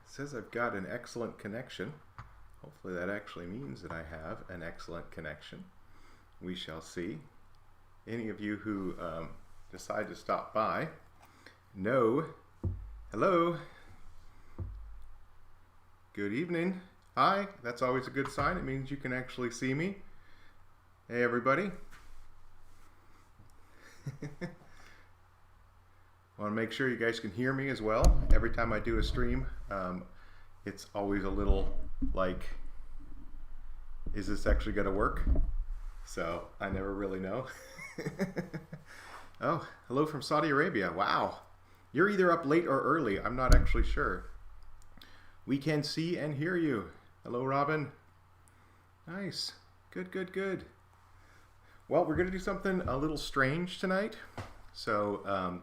says I've got an excellent connection. Hopefully that actually means that I have an excellent connection. We shall see. Any of you who decide to stop by, no. Hello. Good evening. Hi. That's always a good sign. It means you can actually see me. Hey, everybody. Want to make sure you guys can hear me as well. Every time I do a stream, it's always a little like, is this actually going to work? So I never really know. Oh, hello from Saudi Arabia. Wow. You're either up late or early. I'm not actually sure. We can see and hear you. Hello, Robin. Nice. Good, good, good. Well, we're going to do something a little strange tonight. So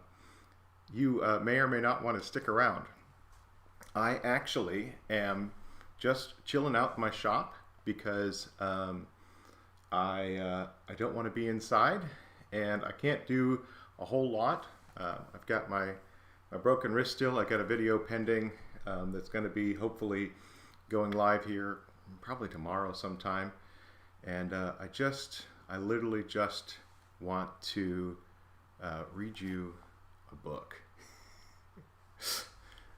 you may or may not want to stick around. I actually am just chilling out in my shop because I don't want to be inside and I can't do a whole lot. I've got my broken wrist still. I got a video pending that's going to be hopefully going live here probably tomorrow sometime. And I literally just want to read you a book.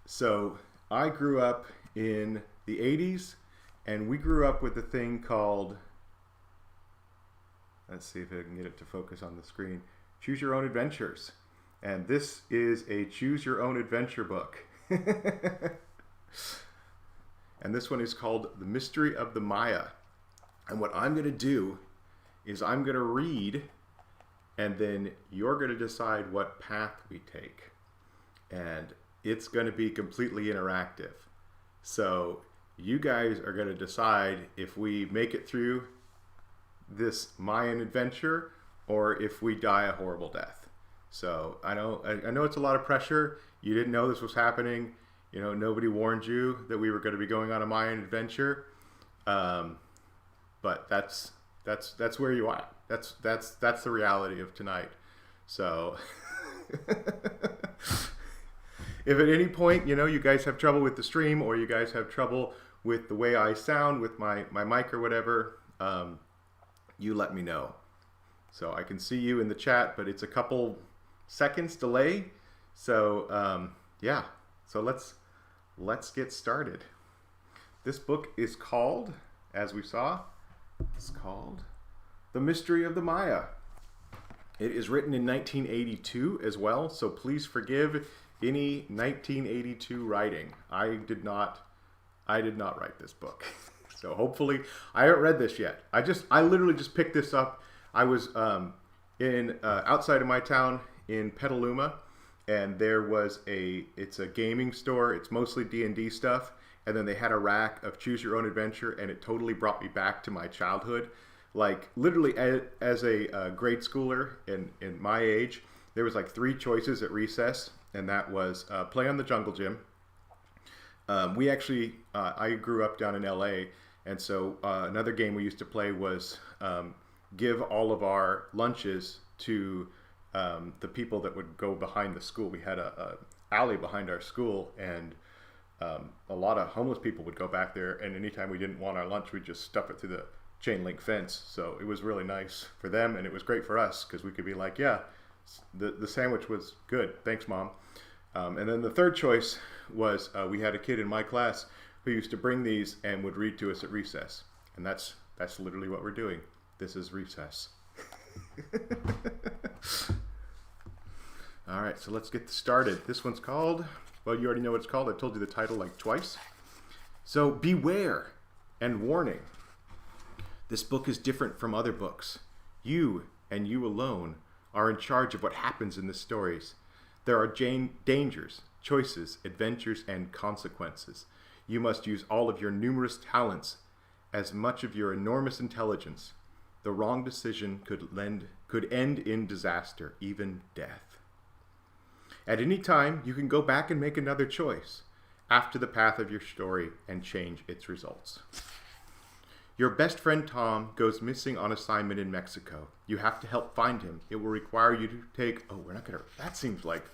So I grew up in the 80s and we grew up with a thing called, let's see if I can get it to focus on the screen, Choose Your Own Adventures. And this is a Choose Your Own Adventure book. And this one is called The Mystery of the Maya. And what I'm going to do is I'm going to read and then you're going to decide what path we take. And it's going to be completely interactive. So you guys are going to decide if we make it through this Mayan adventure or if we die a horrible death. So I know it's a lot of pressure. You didn't know this was happening. You know, nobody warned you that we were going to be going on a Mayan adventure. But that's where you are. That's the reality of tonight. So if at any point, you guys have trouble with the stream or you guys have trouble with the way I sound with my mic or whatever, you let me know. So I can see you in the chat, but it's a couple seconds delay. So yeah, so let's get started. This book is called, as we saw, it's called The Mystery of the Maya. It is written in 1982 as well, so please forgive any 1982 writing. I did not write this book. So hopefully, I haven't read this yet. I literally just picked this up. I was outside of my town in Petaluma, and there was it's a gaming store. It's mostly D&D stuff. And then they had a rack of Choose Your Own Adventure, and it totally brought me back to my childhood. Like literally as a grade schooler in my age, there was like 3 choices at recess, and that was play on the jungle gym. We actually, I grew up down in LA, and so another game we used to play was give all of our lunches to the people that would go behind the school. We had a alley behind our school, and a lot of homeless people would go back there, and anytime we didn't want our lunch, we'd just stuff it through the chain link fence. So it was really nice for them, and it was great for us because we could be like, yeah, the sandwich was good, thanks mom. And then the third choice was we had a kid in my class who used to bring these and would read to us at recess, and that's literally what we're doing. This is recess. All right, so let's get started. This one's called, well, you already know what it's called. I told you the title like twice. So beware and warning. This book is different from other books. You and you alone are in charge of what happens in the stories. There are dangers, choices, adventures, and consequences. You must use all of your numerous talents, as much of your enormous intelligence. The wrong decision could end in disaster, even death. At any time, you can go back and make another choice after the path of your story and change its results. Your best friend Tom goes missing on assignment in Mexico. You have to help find him. It will require you to take... Oh, we're not going to... That seems like...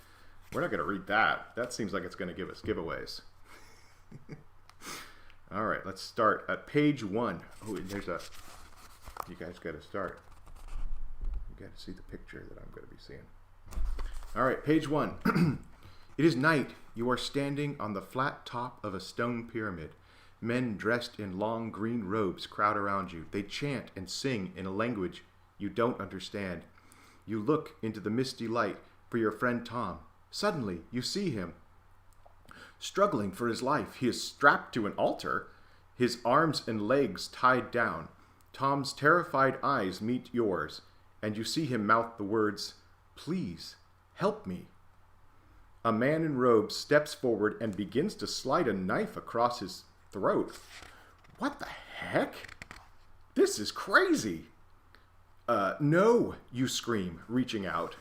We're not going to read that. That seems like it's going to give us giveaways. All right, let's start at page 1. Oh, there's a... You guys got to start. You got to see the picture that I'm going to be seeing. All right, page 1. It is night. You are standing on the flat top of a stone pyramid. Men dressed in long green robes crowd around you. They chant and sing in a language you don't understand. You look into the misty light for your friend Tom. Suddenly, you see him. Struggling for his life, he is strapped to an altar, his arms and legs tied down. Tom's terrified eyes meet yours, and you see him mouth the words, "Please, help me." A man in robes steps forward and begins to slide a knife across his throat. What the heck? This is crazy. No, you scream, reaching out.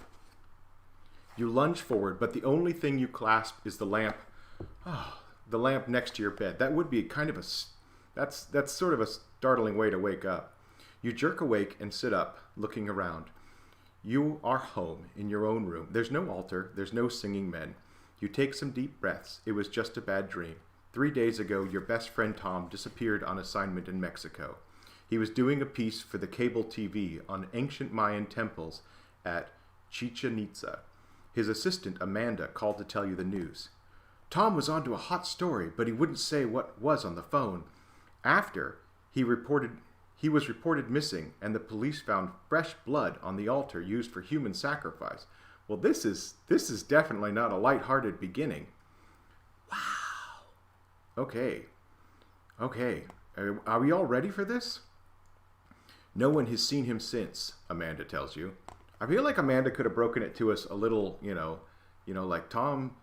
You lunge forward, but the only thing you clasp is the lamp. The lamp next to your bed. That would be kind of a... That's sort of a startling way to wake up. You jerk awake and sit up, looking around. You are home in your own room. There's no altar. There's no singing men. You take some deep breaths. It was just a bad dream. 3 days ago, your best friend Tom disappeared on assignment in Mexico. He was doing a piece for the cable TV on ancient Mayan temples at Chichen Itza. His assistant, Amanda, called to tell you the news. Tom was onto a hot story, but he wouldn't say what was on the phone. After, he was reported missing, and the police found fresh blood on the altar used for human sacrifice. Well, this is definitely not a lighthearted beginning. Wow. Okay. Are we all ready for this? No one has seen him since, Amanda tells you. I feel like Amanda could have broken it to us a little, like Tom,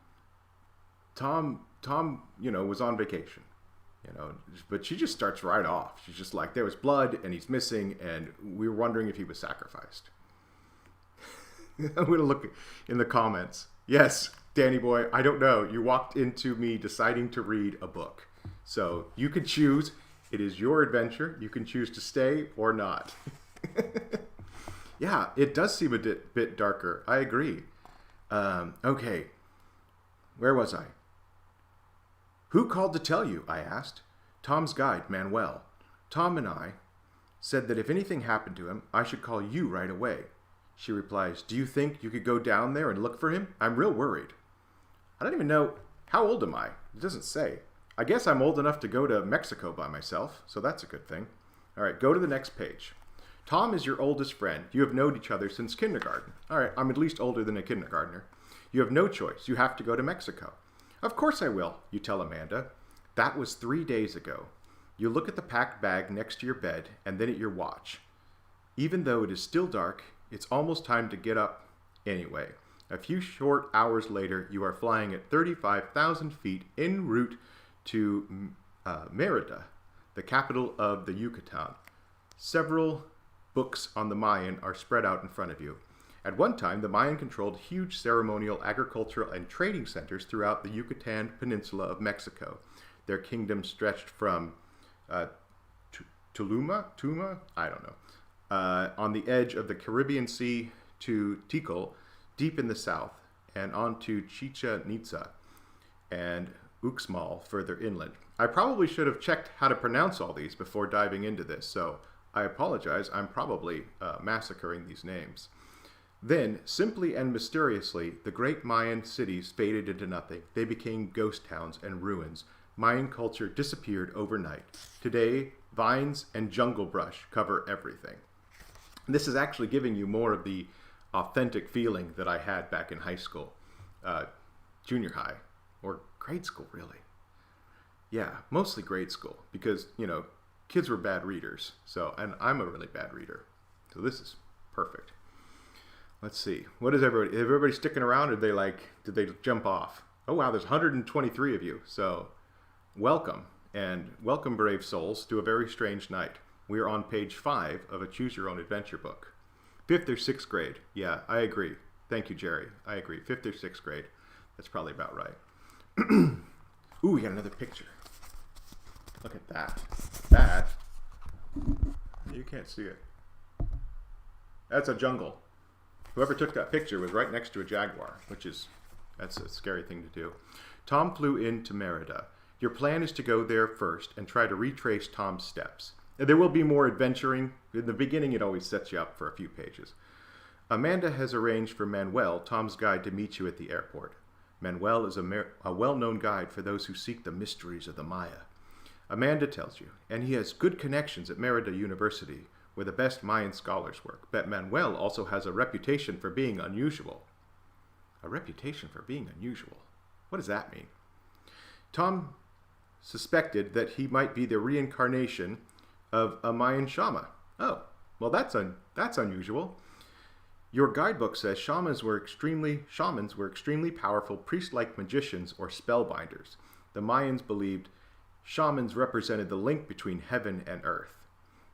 was on vacation, but she just starts right off. She's just like, there was blood and he's missing and we were wondering if he was sacrificed. I'm going to look in the comments. Yes, Danny boy, I don't know. You walked into me deciding to read a book. So you can choose. It is your adventure. You can choose to stay or not. Yeah, it does seem a bit darker. I agree. Okay. Where was I? Who called to tell you? I asked. Tom's guide, Manuel. Tom and I said that if anything happened to him, I should call you right away. She replies, do you think you could go down there and look for him? I'm real worried. I don't even know. How old am I? It doesn't say. I guess I'm old enough to go to Mexico by myself, so that's a good thing. All right, go to the next page. Tom is your oldest friend. You have known each other since kindergarten. All right, I'm at least older than a kindergartner. You have no choice. You have to go to Mexico. Of course I will, you tell Amanda. That was 3 days ago. You look at the packed bag next to your bed and then at your watch. Even though it is still dark, it's almost time to get up anyway. A few short hours later, you are flying at 35,000 feet en route to Mérida, the capital of the Yucatan. Several books on the Mayan are spread out in front of you. At one time, the Mayan controlled huge ceremonial, agricultural, and trading centers throughout the Yucatan Peninsula of Mexico. Their kingdom stretched from Tuma, I don't know, on the edge of the Caribbean Sea to Tikal, deep in the south, and on to Chichen Itza and Uxmal further inland. I probably should have checked how to pronounce all these before diving into this, so I apologize. I'm probably massacring these names. Then, simply and mysteriously, the great Mayan cities faded into nothing. They became ghost towns and ruins. Mayan culture disappeared overnight. Today, vines and jungle brush cover everything. This is actually giving you more of the authentic feeling that I had back in high school, junior high, or grade school, really. Yeah, mostly grade school, because, kids were bad readers. So, and I'm a really bad reader. So this is perfect. Let's see. What is everybody? Is everybody sticking around, or did they jump off? Oh wow, there's 123 of you. So, welcome, and welcome, brave souls, to a very strange night. We are on page 5 of a Choose Your Own Adventure book. 5th or 6th grade. Yeah, I agree. Thank you, Jerry. I agree. 5th or 6th grade. That's probably about right. Ooh, we got another picture. Look at that. That. You can't see it. That's a jungle. Whoever took that picture was right next to a jaguar, that's a scary thing to do. Tom flew into Mérida. Your plan is to go there first and try to retrace Tom's steps. There will be more adventuring. In the beginning, it always sets you up for a few pages. Amanda has arranged for Manuel, Tom's guide, to meet you at the airport. Manuel is a well-known guide for those who seek the mysteries of the Maya. Amanda tells you, and he has good connections at Merida University, where the best Mayan scholars work. But Manuel also has a reputation for being unusual. A reputation for being unusual? What does that mean? Tom suspected that he might be the reincarnation of a Mayan shaman. Oh, well, that's unusual. Your guidebook says shamans were extremely powerful priest-like magicians or spellbinders. The Mayans believed shamans represented the link between heaven and earth.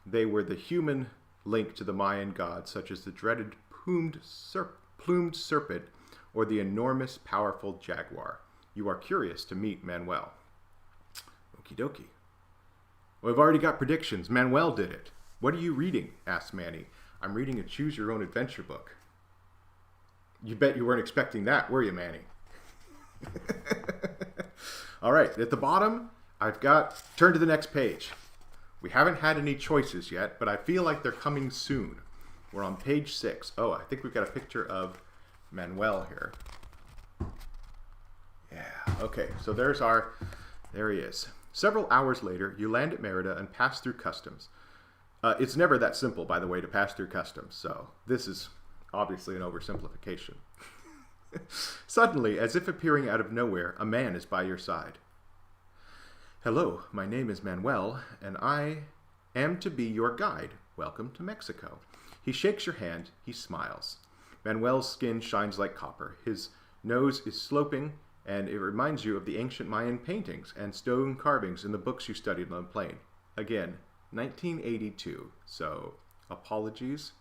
They were the human link to the Mayan gods, such as the dreaded plumed serpent or the enormous, powerful jaguar. You are curious to meet Manuel. Okie dokie. Well, I've already got predictions. Manuel did it. What are you reading? Asked Manny. I'm reading a choose-your-own-adventure book. You bet you weren't expecting that, were you, Manny? All right, at the bottom, I've got, turn to the next page. We haven't had any choices yet, but I feel like they're coming soon. We're on page 6. Oh, I think we've got a picture of Manuel here. Yeah, okay, so there he is. Several hours later, you land at Merida and pass through customs. It's never that simple, by the way, to pass through customs, so this is obviously an oversimplification. Suddenly, as if appearing out of nowhere, a man is by your side. Hello, my name is Manuel, and I am to be your guide. Welcome to Mexico. He shakes your hand, he smiles. Manuel's skin shines like copper. His nose is sloping, and it reminds you of the ancient Mayan paintings and stone carvings in the books you studied on the plane. Again, 1982, so apologies.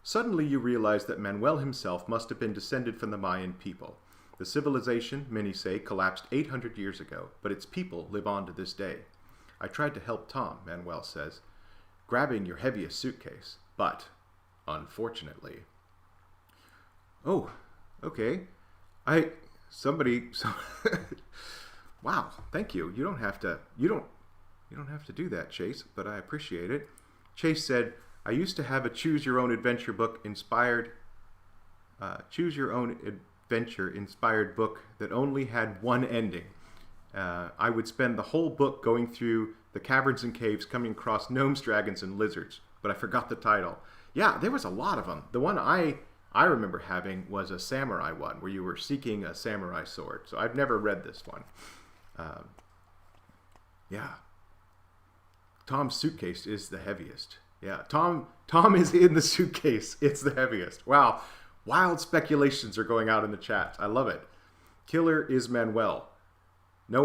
Suddenly you realize that Manuel himself must have been descended from the Mayan people. The civilization, many say, collapsed 800 years ago, but its people live on to this day. I tried to help Tom, Manuel says, grabbing your heaviest suitcase, but, unfortunately... Oh, okay. Wow, thank you. You don't have to do that, Chase, but I appreciate it. Chase said, I used to have a choose-your-own-adventure book inspired book that only had one ending. I would spend the whole book going through the caverns and caves, coming across gnomes, dragons, and lizards, but I forgot the title. Yeah, there was a lot of them. The one I remember having was a samurai one, where you were seeking a samurai sword. So I've never read this one. Yeah. Tom's suitcase is the heaviest. Yeah, Tom is in the suitcase. It's the heaviest. Wow. Wild speculations are going out in the chat. I love it. Killer is Manuel. No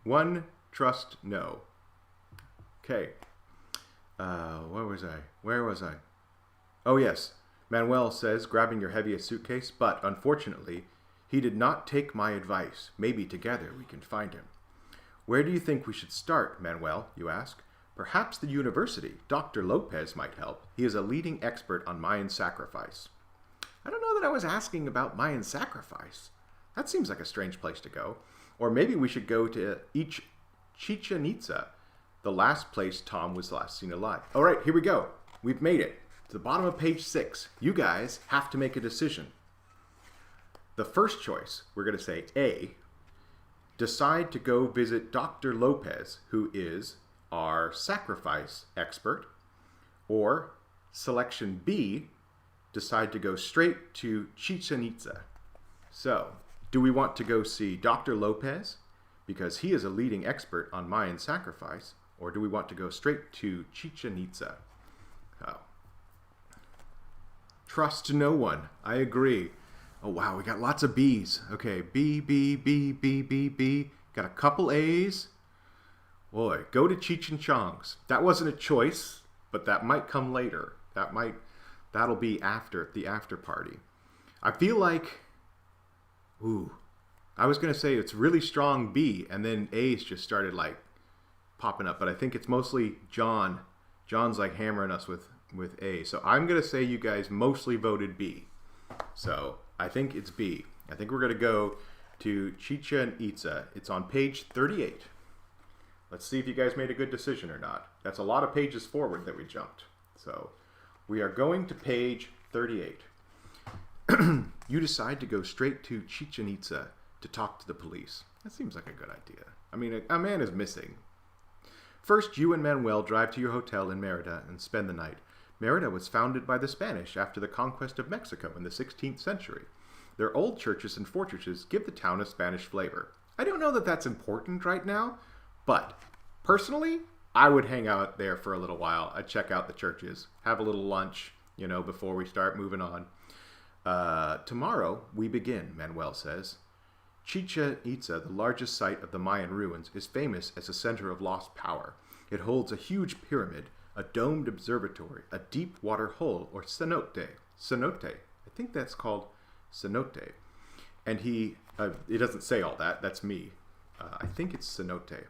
one trust no. Okay. Where was I? Oh yes. Manuel says, grabbing your heaviest suitcase, but unfortunately, he did not take my advice. Maybe together we can find him. Where do you think we should start, Manuel? You ask. Perhaps the university. Dr. Lopez might help. He is a leading expert on Mayan sacrifice. I don't know that I was asking about Mayan sacrifice. That seems like a strange place to go. Or maybe we should go to Chichen Itza, the last place Tom was last seen alive. All right, here we go. We've made it to the bottom of page 6. You guys have to make a decision. The first choice, we're going to say A, decide to go visit Dr. Lopez, who is our sacrifice expert, or selection B, decide to go straight to Chichen Itza. So, do we want to go see Dr. Lopez because he is a leading expert on Mayan sacrifice, or do we want to go straight to Chichen Itza? Oh. Trust no one. I agree. Oh wow, we got lots of B's. Okay, B, B, B, B, B, B. Got a couple A's. Boy, go to Cheech and Chong's. That wasn't a choice, but that might come later. That'll be after the after party. I feel like, I was gonna say it's really strong B, and then A's just started like popping up. But I think it's mostly John. John's like hammering us with A. So I'm gonna say you guys mostly voted B. So I think it's B. I think we're gonna go to Chichen Itza. It's on page 38. Let's see if you guys made a good decision or not. That's a lot of pages forward that we jumped. So we are going to page 38. You decide to go straight to Chichen Itza to talk to the police. That seems like a good idea. I mean, a man is missing. First, you and Manuel drive to your hotel in Merida and spend the night. Merida was founded by the Spanish after the conquest of Mexico in the 16th century. Their old churches and fortresses give the town a Spanish flavor. I don't know that that's important right now, but personally, I would hang out there for a little while. I'd check out the churches, have a little lunch, before we start moving on. Tomorrow we begin, Manuel says. Chichen Itza, the largest site of the Mayan ruins, is famous as a center of lost power. It holds a huge pyramid, a domed observatory, a deep water hole, or cenote. Cenote. I think that's called cenote. And it doesn't say all that. That's me. I think it's cenote.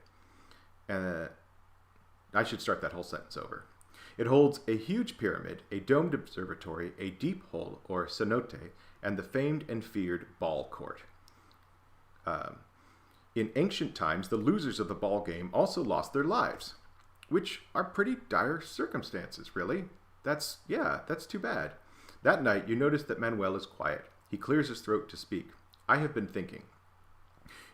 I should start that whole sentence over. It holds a huge pyramid, a domed observatory, a deep hole, or cenote, and the famed and feared ball court. In ancient times, the losers of the ball game also lost their lives, which are pretty dire circumstances, really. That's too bad. That night, you notice that Manuel is quiet. He clears his throat to speak. I have been thinking.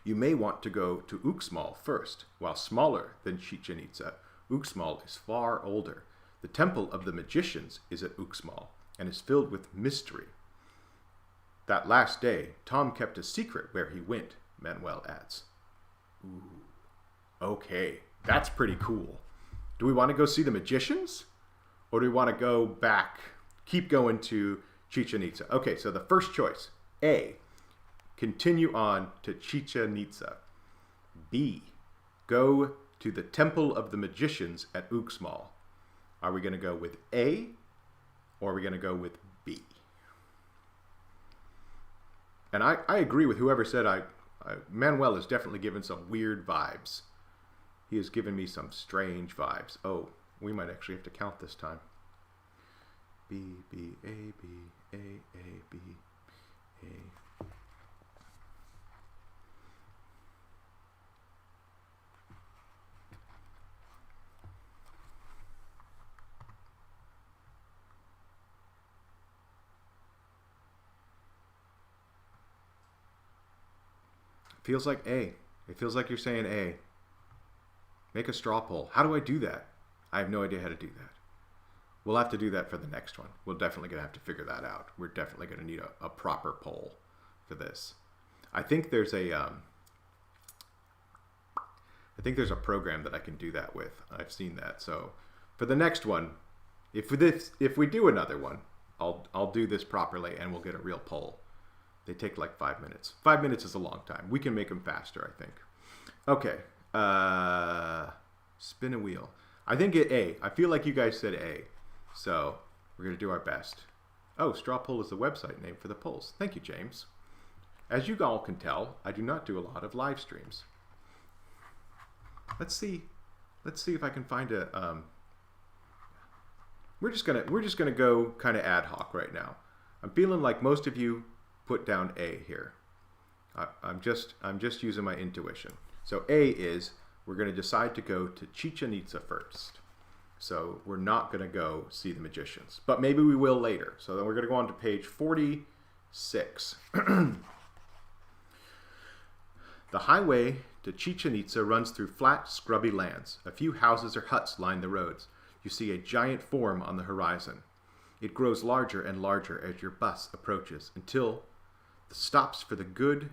You may want to go to Uxmal first. While smaller than Chichen Itza, Uxmal is far older. The temple of the magicians is at Uxmal and is filled with mystery. That last day, Tom kept a secret where he went, Manuel adds. Ooh, okay, that's pretty cool. Do we want to go see the magicians? Or do we want to go back, keep going to Chichen Itza? Okay, so the first choice, A, continue on to Chichen Itza. B, go to the Temple of the Magicians at Uxmal. Are we going to go with A, or are we going to go with B? And I agree with whoever said Manuel is definitely given some weird vibes. He has given me some strange vibes. Oh, we might actually have to count this time. B, B, A, B, A, B, A. Feels like A. It feels like you're saying A. Make a straw poll. How do I do that? I have no idea how to do that. We'll have to do that for the next one. We're definitely going to have to figure that out. We're definitely going to need a proper poll for this. I think there's a program that I can do that with. I've seen that. So for the next one, if we do another one, I'll do this properly and we'll get a real poll. They take like 5 minutes. 5 minutes is a long time. We can make them faster, I think. Okay. Spin a wheel. I think A. I feel like you guys said A. So we're going to do our best. Oh, Straw Poll is the website name for the polls. Thank you, James. As you all can tell, I do not do a lot of live streams. Let's see if I can find a. We're just gonna go kind of ad hoc right now. I'm feeling like most of you put down A here. I'm just using my intuition. So A is we're going to decide to go to Chichen Itza first. So we're not going to go see the magicians, but maybe we will later. So then we're going to go on to page 46. The highway to Chichen Itza runs through flat, scrubby lands. A few houses or huts line the roads. You see a giant form on the horizon. It grows larger and larger as your bus approaches until it stops for good.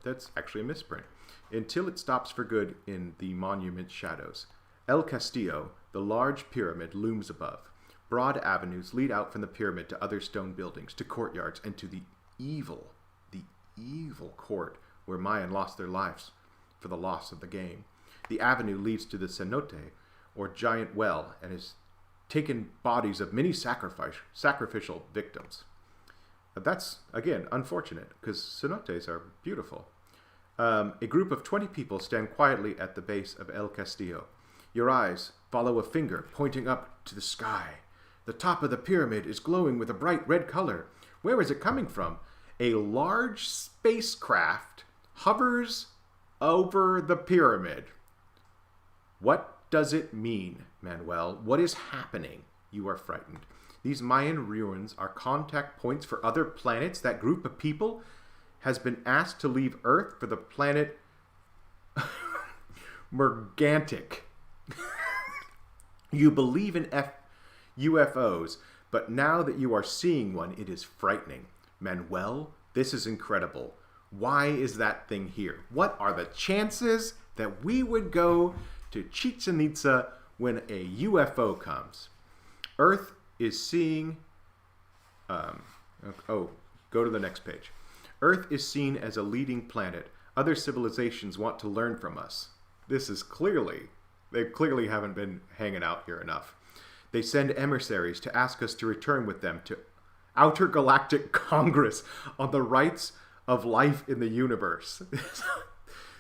That's actually a misprint. Until it stops for good in the monument shadows. El Castillo, the large pyramid, looms above. Broad avenues lead out from the pyramid to other stone buildings, to courtyards, and to the evil court where Mayan lost their lives for the loss of the game. The avenue leads to the cenote, or giant well, and has taken bodies of many sacrificial victims. That's, again, unfortunate, because cenotes are beautiful. A group of 20 people stand quietly at the base of El Castillo. Your eyes follow a finger pointing up to the sky. The top of the pyramid is glowing with a bright red color. Where is it coming from? A large spacecraft hovers over the pyramid. What does it mean, Manuel? What is happening? You are frightened. These Mayan ruins are contact points for other planets. That group of people has been asked to leave Earth for the planet Mergantic. You believe in UFOs, but now that you are seeing one, it is frightening. Manuel, this is incredible. Why is that thing here? What are the chances that we would go to Chichen Itza when a UFO comes? Earth is seeing... go to the next page. Earth is seen as a leading planet. Other civilizations want to learn from us. This is clearly... They clearly haven't been hanging out here enough. They send emissaries to ask us to return with them to Outer Galactic Congress on the rights of life in the universe.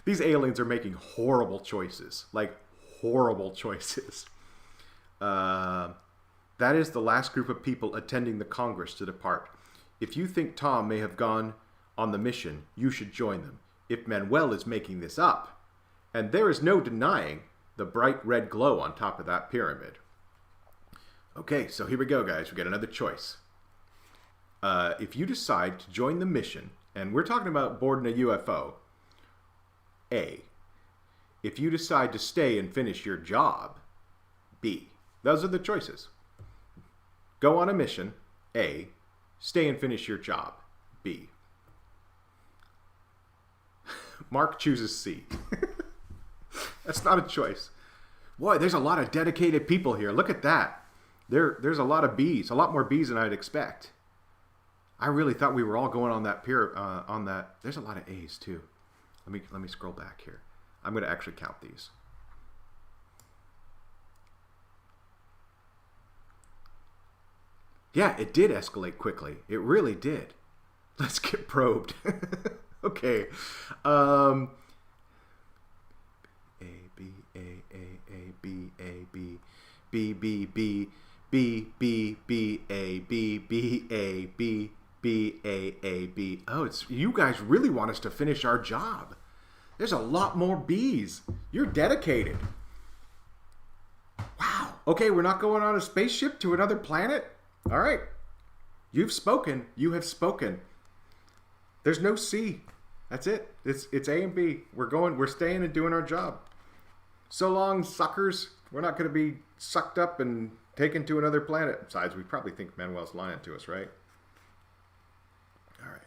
These aliens are making horrible choices. Like, horrible choices. That is the last group of people attending the Congress to depart. If you think Tom may have gone on the mission, you should join them. If Manuel is making this up. And there is no denying the bright red glow on top of that pyramid. Okay, so here we go, guys. We got another choice. If you decide to join the mission, and we're talking about boarding a UFO, A. If you decide to stay and finish your job, B. Those are the choices. Go on a mission, A. Stay and finish your job, B. Mark chooses C. That's not a choice. Boy, there's a lot of dedicated people here. Look at that. There's a lot of B's, a lot more B's than I'd expect. I really thought we were all going on that on that. There's a lot of A's too. Let me scroll back here. I'm going to actually count these. Yeah, it did escalate quickly. It really did. Let's get probed. Okay. A B A B A B B B B B B B A B B A B B A B. Oh, it's you guys really want us to finish our job. There's a lot more B's. You're dedicated. Wow. Okay, we're not going on a spaceship to another planet? All right. You've spoken. You have spoken. There's no C. That's it. It's A and B. We're staying and doing our job. So long, suckers. We're not going to be sucked up and taken to another planet. Besides, we probably think Manuel's lying to us, right? All right.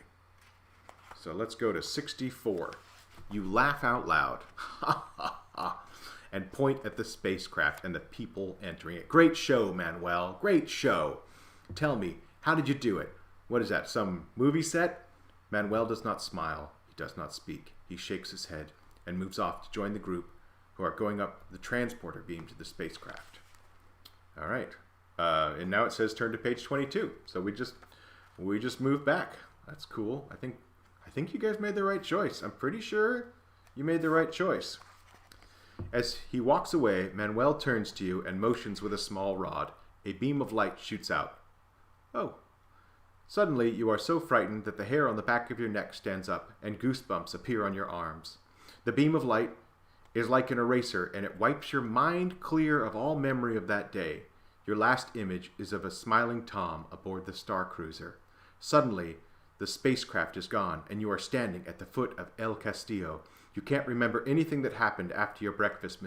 So let's go to 64. You laugh out loud. Ha ha ha. And point at the spacecraft and the people entering it. Great show, Manuel. Great show. Tell me, how did you do it? What is that, some movie set? Manuel does not smile. He does not speak. He shakes his head and moves off to join the group who are going up the transporter beam to the spacecraft. All right. And now it says turn to page 22. So we just moved back. That's cool. I think you guys made the right choice. I'm pretty sure you made the right choice. As he walks away, Manuel turns to you and motions with a small rod. A beam of light shoots out. Oh. Suddenly, you are so frightened that the hair on the back of your neck stands up and goosebumps appear on your arms. The beam of light is like an eraser, and it wipes your mind clear of all memory of that day. Your last image is of a smiling Tom aboard the Star Cruiser. Suddenly, the spacecraft is gone, and you are standing at the foot of El Castillo. You can't remember anything that happened after your breakfast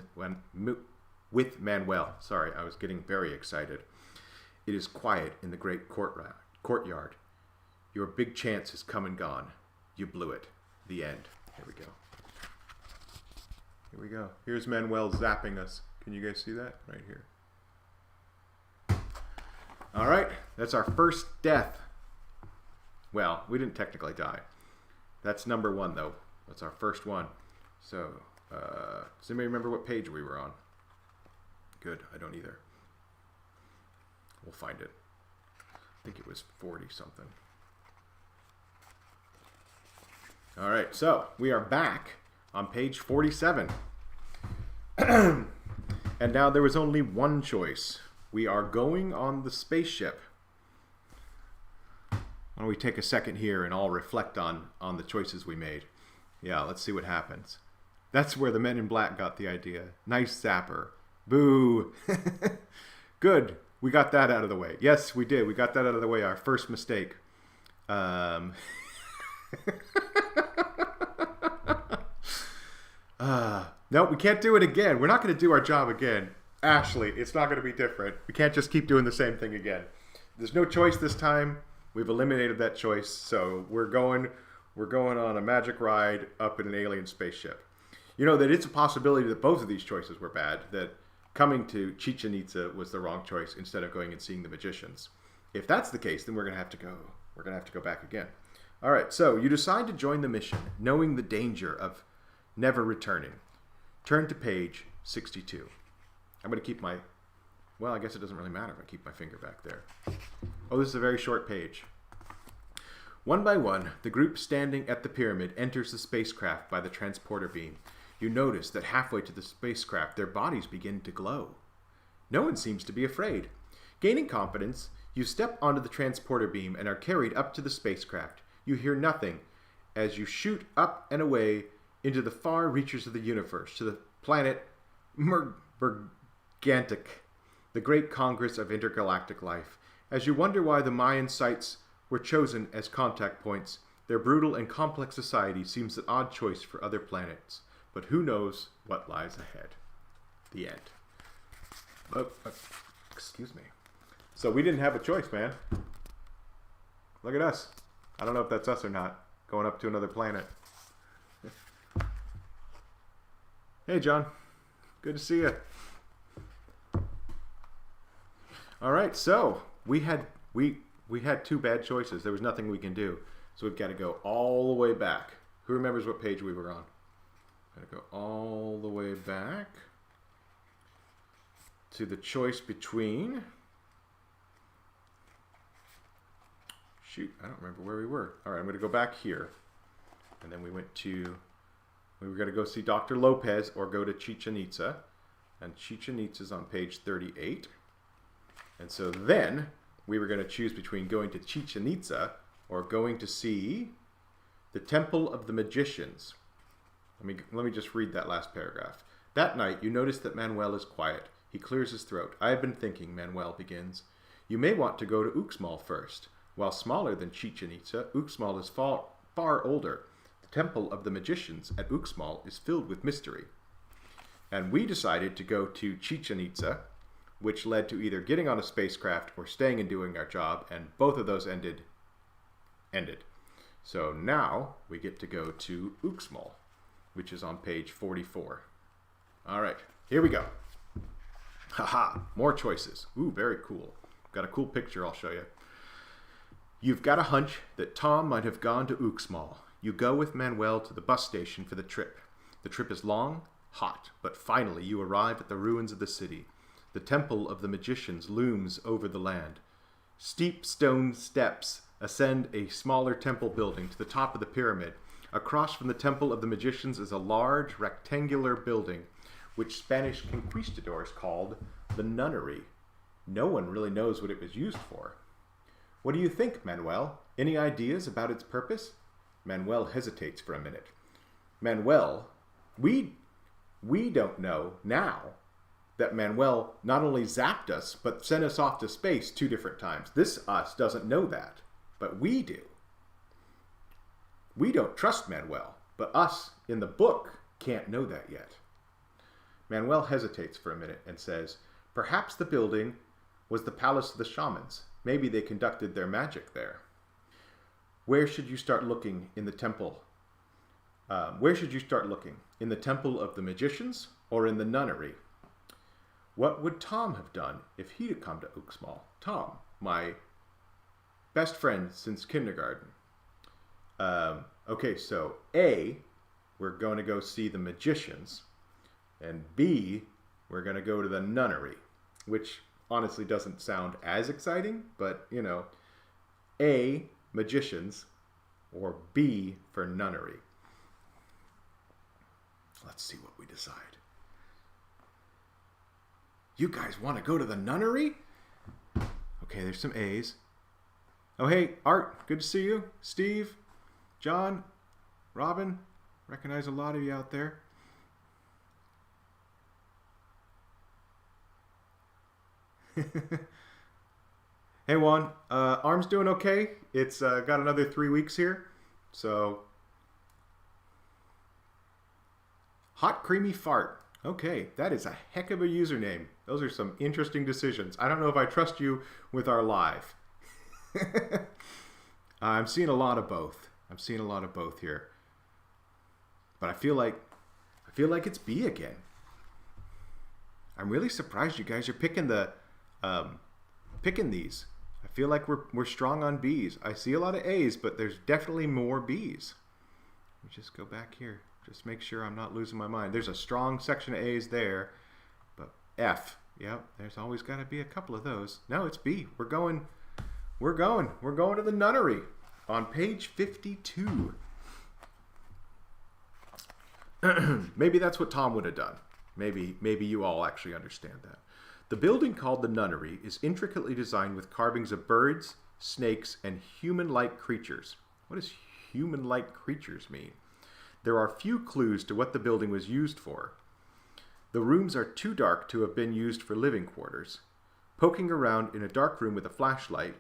with Manuel. Sorry, I was getting very excited. It is quiet in the great courtyard. Your big chance has come and gone. You blew it. The end. Here we go. Here we go. Here's Manuel zapping us. Can you guys see that? Right here. All right. That's our first death. Well, we didn't technically die. That's number 1, though. That's our first one. So, does anybody remember what page we were on? Good. I don't either. We'll find it. I think it was 40-something. All right. So, we are back on page 47. And now there was only one choice. We are going on the spaceship. Why don't we take a second here and all reflect on the choices we made. Yeah, let's see what happens. That's where the men in black got the idea. Nice zapper. Boo. Good. We got that out of the way. Yes, we did. We got that out of the way. Our first mistake. No, we can't do it again. We're not going to do our job again. Ashley, it's not going to be different. We can't just keep doing the same thing again. There's no choice this time. We've eliminated that choice. So we're going on a magic ride up in an alien spaceship. You know that it's a possibility that both of these choices were bad, that coming to Chichen Itza was the wrong choice instead of going and seeing the magicians. If that's the case, then we're going to have to go. We're going to have to go back again. All right, so you decide to join the mission, knowing the danger of never returning. Turn to page 62. I'm going to keep my... Well, I guess it doesn't really matter if I keep my finger back there. Oh, this is a very short page. One by one, the group standing at the pyramid enters the spacecraft by the transporter beam. You notice that halfway to the spacecraft, their bodies begin to glow. No one seems to be afraid. Gaining confidence, you step onto the transporter beam and are carried up to the spacecraft. You hear nothing as you shoot up and away into the far reaches of the universe, to the planet Mergantic, the great congress of intergalactic life. As you wonder why the Mayan sites were chosen as contact points, their brutal and complex society seems an odd choice for other planets. But who knows what lies ahead? The end. Excuse me. So we didn't have a choice, man. Look at us. I don't know if that's us or not. Going up to another planet. Hey, John. Good to see you. All right, so we had two bad choices. There was nothing we can do. So we've got to go all the way back. Who remembers what page we were on? Got to go all the way back to the choice between... Shoot, I don't remember where we were. All right, I'm going to go back here. And then we were going to go see Dr. Lopez or go to Chichen Itza. And Chichen Itza is on page 38. And so then we were going to choose between going to Chichen Itza or going to see the Temple of the Magicians. Let me just read that last paragraph. That night, you notice that Manuel is quiet. He clears his throat. I have been thinking, Manuel begins. You may want to go to Uxmal first. While smaller than Chichen Itza, Uxmal is far older. The Temple of the Magicians at Uxmal is filled with mystery. And we decided to go to Chichen Itza, which led to either getting on a spacecraft or staying and doing our job, and both of those ended. So now we get to go to Uxmal, which is on page 44. All right, here we go. Haha, more choices. Ooh, very cool. Got a cool picture I'll show you. You've got a hunch that Tom might have gone to Uxmal. You go with Manuel to the bus station for the trip. The trip is long, hot, but finally you arrive at the ruins of the city. The Temple of the Magicians looms over the land. Steep stone steps ascend a smaller temple building to the top of the pyramid. Across from the Temple of the Magicians is a large rectangular building, which Spanish conquistadors called the nunnery. No one really knows what it was used for. What do you think, Manuel? Any ideas about its purpose? Manuel hesitates for a minute. Manuel, we don't know now that Manuel not only zapped us, but sent us off to space 2 different times. This us doesn't know that, but we do. We don't trust Manuel, but us in the book can't know that yet. Manuel hesitates for a minute and says, perhaps the building was the palace of the shamans. Maybe they conducted their magic there. Where should you start looking in the temple? Where should you start looking? In the Temple of the Magicians or in the nunnery? What would Tom have done if he'd have come to Uxmal? Tom, my best friend since kindergarten. Okay, so A, we're going to go see the magicians, and B, we're going to go to the nunnery, which honestly doesn't sound as exciting, but, you know, A, magicians, or B for nunnery. Let's see what we decide. You guys want to go to the nunnery? Okay, there's some A's. Oh, hey, Art, good to see you. Steve, John, Robin, recognize a lot of you out there. Hey, Juan, arm's doing okay. It's got another 3 weeks here. So, hot creamy fart. Okay, that is a heck of a username. Those are some interesting decisions. I don't know if I trust you with our live. I'm seeing a lot of both. I'm seeing a lot of both here. But I feel like it's B again. I'm really surprised you guys are picking these. I feel like we're strong on B's. I see a lot of A's, but there's definitely more B's. Let me just go back here. Just make sure I'm not losing my mind. There's a strong section of A's there, but F. Yep, there's always got to be a couple of those. No, it's B. We're going to the nunnery on page 52. Maybe that's what Tom would have done. Maybe you all actually understand that. The building called the nunnery is intricately designed with carvings of birds, snakes, and human-like creatures. What does human-like creatures mean? There are few clues to what the building was used for. The rooms are too dark to have been used for living quarters. Poking around in a dark room with a flashlight,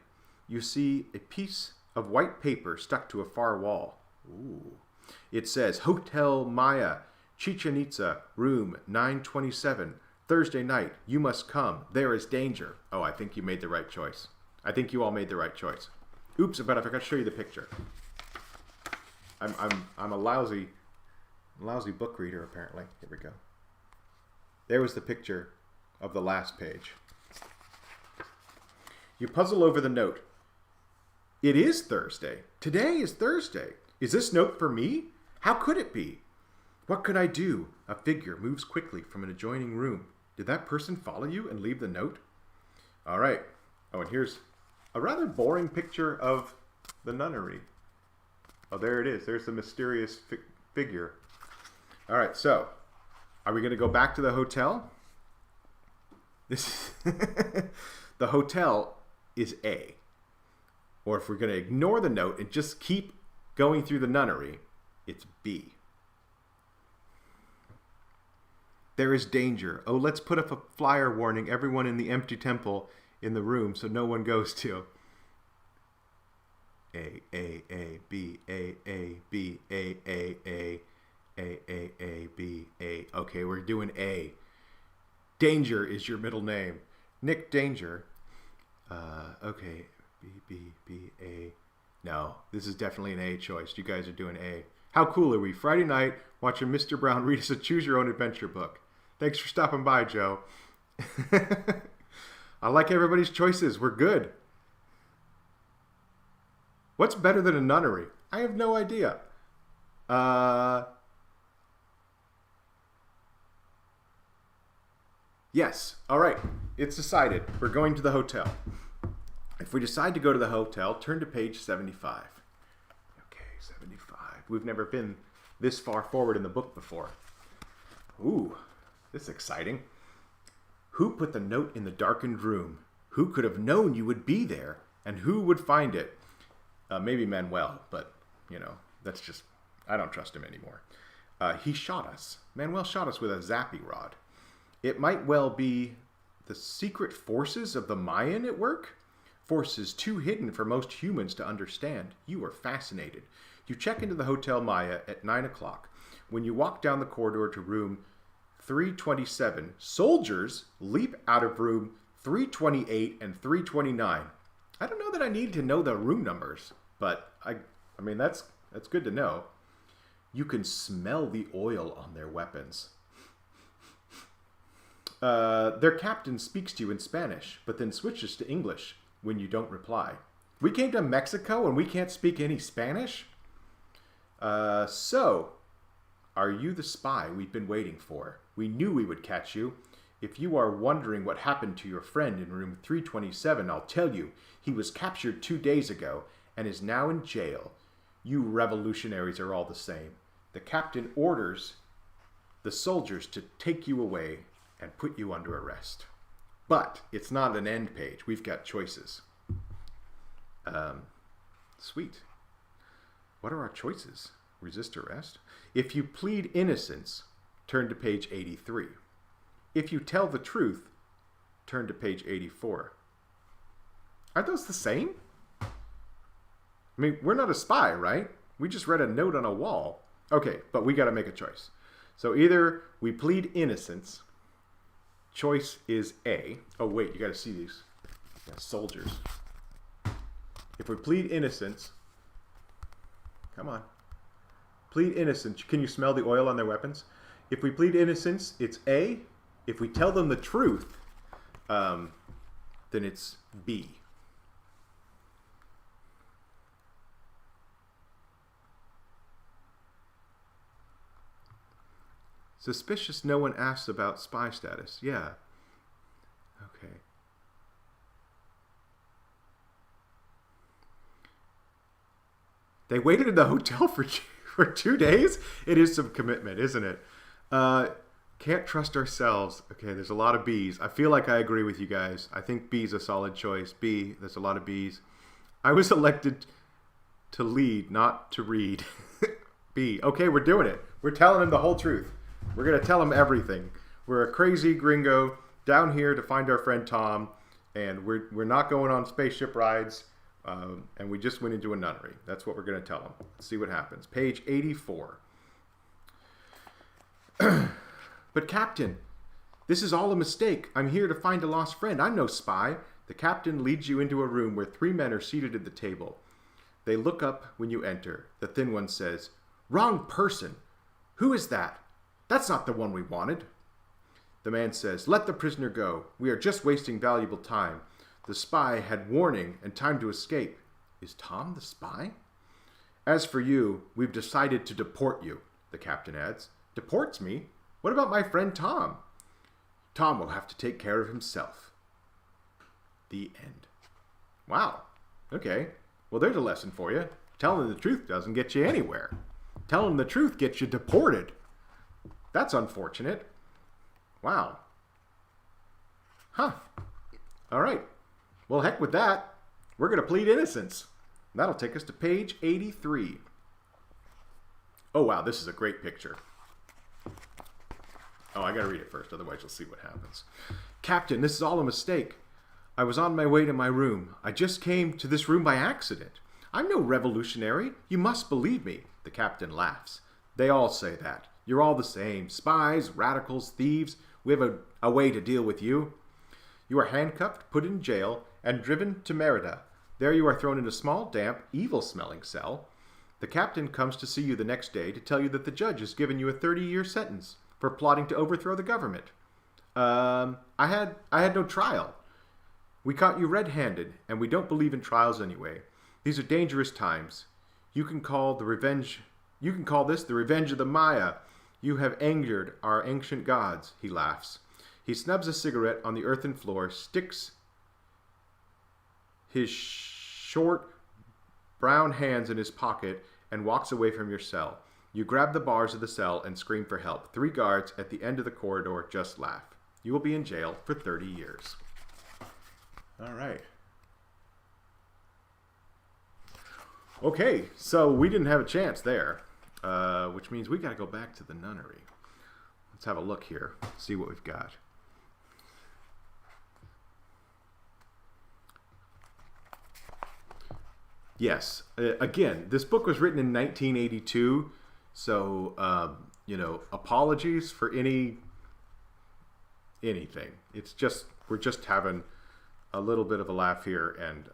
you see a piece of white paper stuck to a far wall. Ooh. It says, Hotel Maya, Chichen Itza, room 927. Thursday night, you must come. There is danger. Oh, I think you made the right choice. I think you all made the right choice. Oops, but I forgot to show you the picture. I'm a lousy book reader, apparently. Here we go. There was the picture of the last page. You puzzle over the note. It is Thursday. Today is Thursday. Is this note for me? How could it be? What could I do? A figure moves quickly from an adjoining room. Did that person follow you and leave the note? All right. Oh, and here's a rather boring picture of the nunnery. Oh, there it is. There's the mysterious figure. All right, so are we going to go back to the hotel? The hotel is A. Or if we're going to ignore the note and just keep going through the nunnery, it's B. There is danger. Oh, let's put up a flyer warning everyone in the empty temple in the room so no one goes to. A, B, A, B, A, B, A. Okay, we're doing A. Danger is your middle name. Nick Danger. Okay, B, A. No, this is definitely an A choice. You guys are doing A. How cool are we? Friday night, watching Mr. Brown read us a choose-your-own-adventure book. Thanks for stopping by, Joe. I like everybody's choices. We're good. What's better than a nunnery? I have no idea. Yes. All right. It's decided. We're going to the hotel. If we decide to go to the hotel, turn to page 75. Okay, 75. We've never been this far forward in the book before. Ooh, this is exciting. Who put the note in the darkened room? Who could have known you would be there? And who would find it? Maybe Manuel, but, that's just, I don't trust him anymore. He shot us. Manuel shot us with a zappy rod. It might well be the secret forces of the Mayan at work? Forces too hidden for most humans to understand. You are fascinated. You check into the Hotel Maya at 9 o'clock. When you walk down the corridor to room 327, soldiers leap out of room 328 and 329. I don't know that I need to know the room numbers, but I mean that's good to know. You can smell the oil on their weapons. Their captain speaks to you in Spanish, but then switches to English when you don't reply. We came to Mexico and we can't speak any Spanish? So, are you the spy we've been waiting for? We knew we would catch you. If you are wondering what happened to your friend in room 327, I'll tell you. He was captured 2 days ago and is now in jail. You revolutionaries are all the same. The captain orders the soldiers to take you away and put you under arrest. But it's not an end page. We've got choices. Sweet. What are our choices? Resist arrest? If you plead innocence, turn to page 83. If you tell the truth, turn to page 84. Are those the same? I mean, we're not a spy, right? We just read a note on a wall. Okay, but we got to make a choice. So either we plead innocence. Choice is A. Oh, wait, you got to see these. Yeah, soldiers. If we plead innocence, come on. Plead innocence. Can you smell the oil on their weapons? If we plead innocence, it's A. If we tell them the truth, then it's B. Suspicious no one asks about spy status. Yeah. Okay. They waited in the hotel for 2 days? It is some commitment, isn't it? Can't trust ourselves. Okay, there's a lot of B's. I feel like I agree with you guys. I think B's a solid choice. B, there's a lot of B's. I was elected to lead, not to read. B. Okay, we're doing it. We're telling him the whole truth. We're going to tell him everything. We're a crazy gringo down here to find our friend Tom, and we're not going on spaceship rides, and we just went into a nunnery. That's what we're going to tell him. Let's see what happens. Page 84. But Captain, this is all a mistake. I'm here to find a lost friend. I'm no spy. The captain leads you into a room where 3 men are seated at the table. They look up when you enter. The thin one says, "Wrong person. Who is that? That's not the one we wanted." The man says, "Let the prisoner go. We are just wasting valuable time. The spy had warning and time to escape." Is Tom the spy? "As for you, we've decided to deport you," the captain adds. "Deports me? What about my friend Tom?" "Tom will have to take care of himself." The end. Wow. Okay. Well, there's a lesson for you. Telling the truth doesn't get you anywhere. Telling the truth gets you deported. That's unfortunate. Wow. Huh. All right. Well, heck with that. We're going to plead innocence. That'll take us to page 83. Oh, wow. This is a great picture. Oh, I got to read it first. Otherwise, you'll see what happens. "Captain, this is all a mistake. I was on my way to my room. I just came to this room by accident. I'm no revolutionary. You must believe me." The captain laughs. "They all say that. You're all the same. Spies, radicals, thieves. We have a way to deal with you. You are handcuffed, put in jail, and driven to Merida. There you are thrown in a small, damp, evil-smelling cell. The captain comes to see you the next day to tell you that the judge has given you a 30-year sentence for plotting to overthrow the government. I had no trial. We caught you red-handed, and we don't believe in trials anyway. These are dangerous times. You can call this the revenge of the Maya. You have angered our ancient gods," he laughs. He snubs a cigarette on the earthen floor, sticks his short brown hands in his pocket, and walks away from your cell. You grab the bars of the cell and scream for help. 3 guards at the end of the corridor just laugh. You will be in jail for 30 years. All right. Okay, so we didn't have a chance there, which means we got to go back to the nunnery. Let's have a look here, see what we've got. Yes, again, this book was written in 1982, so, apologies for anything. It's just, we're just having a little bit of a laugh here, and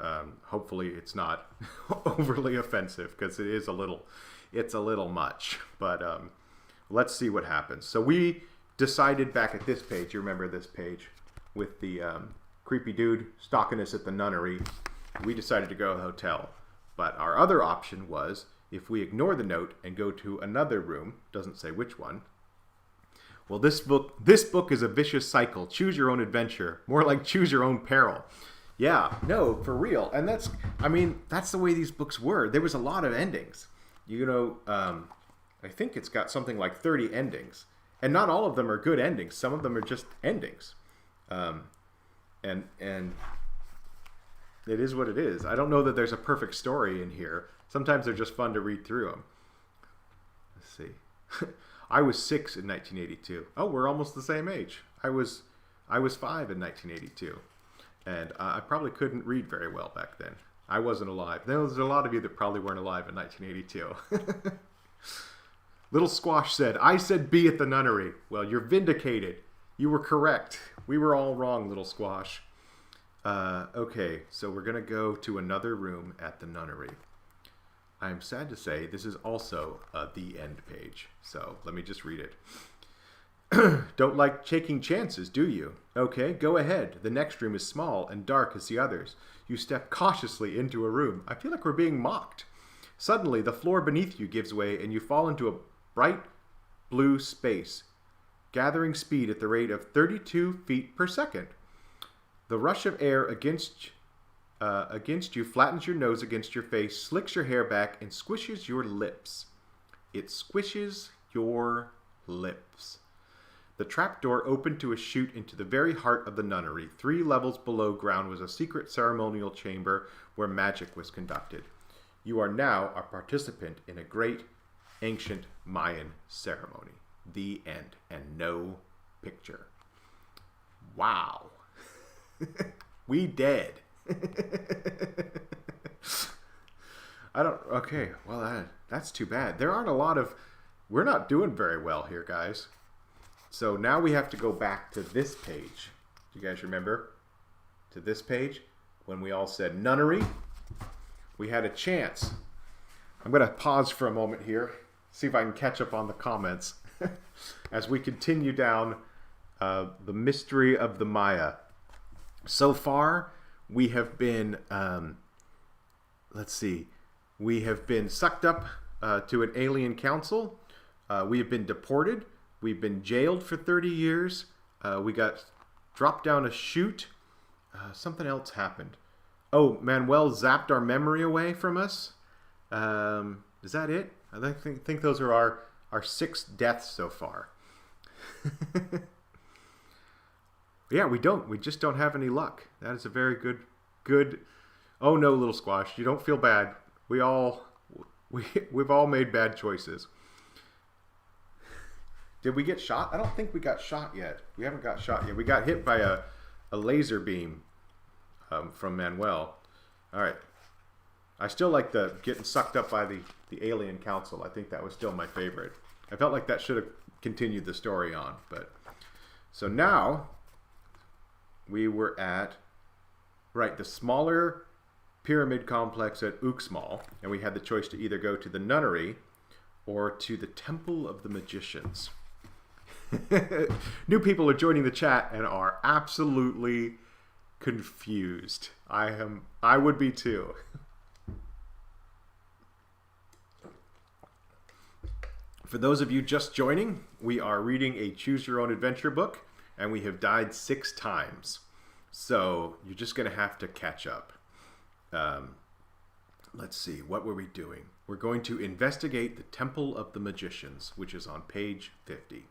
hopefully it's not overly offensive, because it's a little much, but let's see what happens. So we decided back at this page, you remember this page, with the creepy dude stalking us at the nunnery, we decided to go to the hotel. But our other option was, if we ignore the note and go to another room, doesn't say which one. Well, this book is a vicious cycle. Choose your own adventure. More like choose your own peril. Yeah, no, for real. And that's the way these books were. There was a lot of endings. I think it's got something like 30 endings. And not all of them are good endings. Some of them are just endings. And It is what it is. I don't know that there's a perfect story in here. Sometimes they're just fun to read through them. Let's see. I was 6 in 1982. Oh, we're almost the same age. I was 5 in 1982. And I probably couldn't read very well back then. I wasn't alive. There's a lot of you that probably weren't alive in 1982. Little Squash said, I said B at the nunnery. Well, you're vindicated. You were correct. We were all wrong, Little Squash. Okay, so we're going to go to another room at the nunnery. I'm sad to say this is also the end page. So let me just read it. Don't like taking chances, do you? Okay, go ahead. The next room is small and dark as the others. You step cautiously into a room. I feel like we're being mocked. Suddenly, the floor beneath you gives way and you fall into a bright blue space, gathering speed at the rate of 32 feet per second. The rush of air against you flattens your nose against your face, slicks your hair back, and squishes your lips. It squishes your lips. The trapdoor opened to a chute into the very heart of the nunnery. 3 levels below ground was a secret ceremonial chamber where magic was conducted. You are now a participant in a great ancient Mayan ceremony. The end. And no picture. Wow. We dead. Okay, well, that's too bad. There aren't a lot of, we're not doing very well here, guys. So now we have to go back to this page. Do you guys remember? To this page? When we all said nunnery, we had a chance. I'm going to pause for a moment here, see if I can catch up on the comments as we continue down the mystery of the Maya. So far, we have been, let's see, we have been sucked up to an alien council. We have been deported. We've been jailed for 30 years. We got dropped down a chute. Something else happened. Oh, Manuel zapped our memory away from us. Is that it? I think those are our 6 deaths so far. Yeah, we just don't have any luck. That is a very good. Oh no, Little Squash, you don't feel bad. We've all made bad choices. Did we get shot? I don't think we got shot yet. We haven't got shot yet. We got hit by a laser beam from Manuel. All right. I still like the getting sucked up by the alien council. I think that was still my favorite. I felt like that should have continued the story on. But so now we were at, right, the smaller pyramid complex at Uxmal. And we had the choice to either go to the nunnery or to the Temple of the Magicians. New people are joining the chat and are absolutely confused. I would be too. For those of you just joining, we are reading a Choose Your Own Adventure book, and we have died 6 times. So you're just going to have to catch up. Let's see, what were we doing? We're going to investigate the Temple of the Magicians, which is on page 50.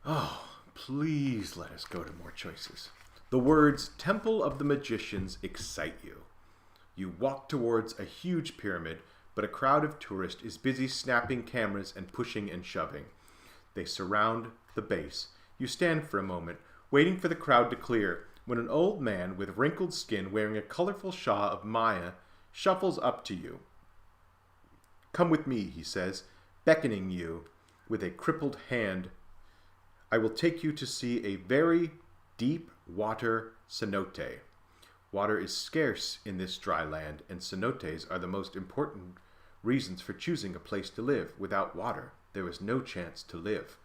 Oh, please let us go to more choices. The words Temple of the Magicians excite you. You walk towards a huge pyramid, but a crowd of tourists is busy snapping cameras and pushing and shoving. They surround the base. You stand for a moment, waiting for the crowd to clear, when an old man with wrinkled skin wearing a colorful shawl of Maya shuffles up to you. Come with me, he says, beckoning you with a crippled hand. I will take you to see a very deep water cenote. Water is scarce in this dry land, and cenotes are the most important reasons for choosing a place to live. Without water, there is no chance to live.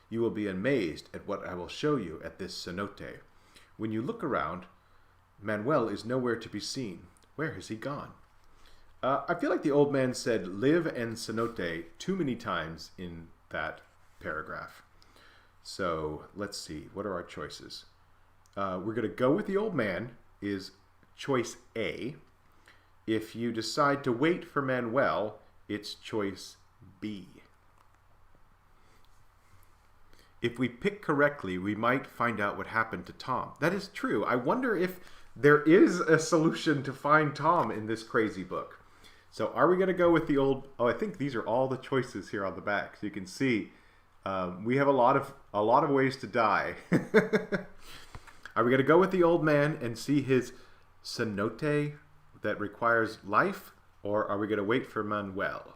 You will be amazed at what I will show you at this cenote. When you look around, Manuel is nowhere to be seen. Where has he gone? I feel like the old man said live and cenote too many times in that paragraph. So let's see. What are our choices? We're going to go with the old man is choice A. If you decide to wait for Manuel, it's choice B. If we pick correctly, we might find out what happened to Tom. That is true. I wonder if there is a solution to find Tom in this crazy book. So are we going to go with the old... Oh, I think these are all the choices here on the back. So you can see we have a lot of ways to die. Are we going to go with the old man and see his cenote that requires life? Or are we going to wait for Manuel?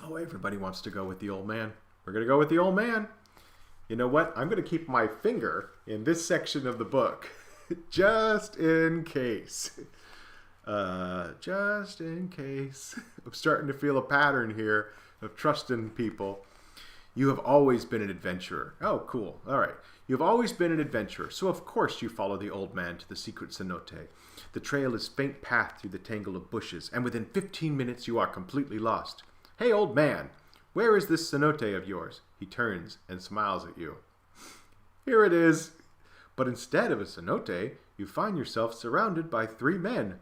Oh, everybody wants to go with the old man. We're going to go with the old man. You know what? I'm going to keep my finger in this section of the book. Just in case. Just in case. I'm starting to feel a pattern here of trusting people. You have always been an adventurer. Oh, cool. All right. You've always been an adventurer, so of course you follow the old man to the secret cenote. The trail is faint path through the tangle of bushes, and within 15 minutes you are completely lost. Hey, old man, where is this cenote of yours? He turns and smiles at you. Here it is. But instead of a cenote, you find yourself surrounded by 3 men.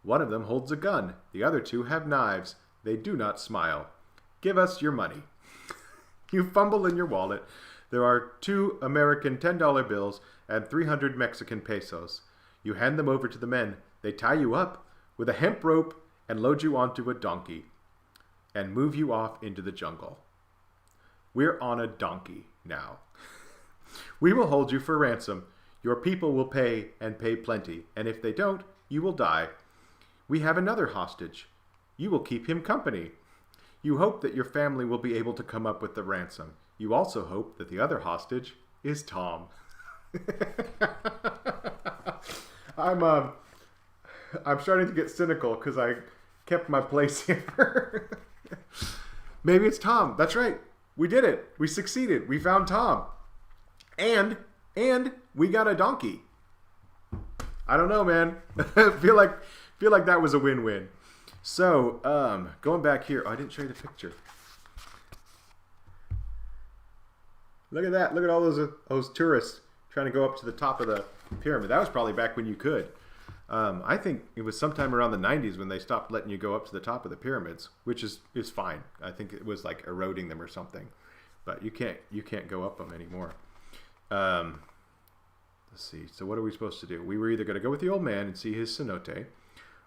One of them holds a gun. The other 2 have knives. They do not smile. Give us your money. You fumble in your wallet. There are 2 American $10 bills and 300 Mexican pesos. You hand them over to the men. They tie you up with a hemp rope and load you onto a donkey and move you off into the jungle. We're on a donkey now. We will hold you for ransom. Your people will pay and pay plenty, and if they don't, you will die. We have another hostage. You will keep him company. You hope that your family will be able to come up with the ransom. You also hope that the other hostage is Tom. I'm starting to get cynical because I kept my place here. Maybe it's Tom. That's right. We did it. We succeeded. We found Tom. And we got a donkey. I don't know, man. feel like that was a win-win. So, going back here. Oh, I didn't show you the picture. Look at that. Look at all those tourists trying to go up to the top of the pyramid. That was probably back when you could. I think it was sometime around the 90s when they stopped letting you go up to the top of the pyramids, which is fine. I think it was like eroding them or something. But you can't go up them anymore. Let's see. So what are we supposed to do? We were either going to go with the old man and see his cenote,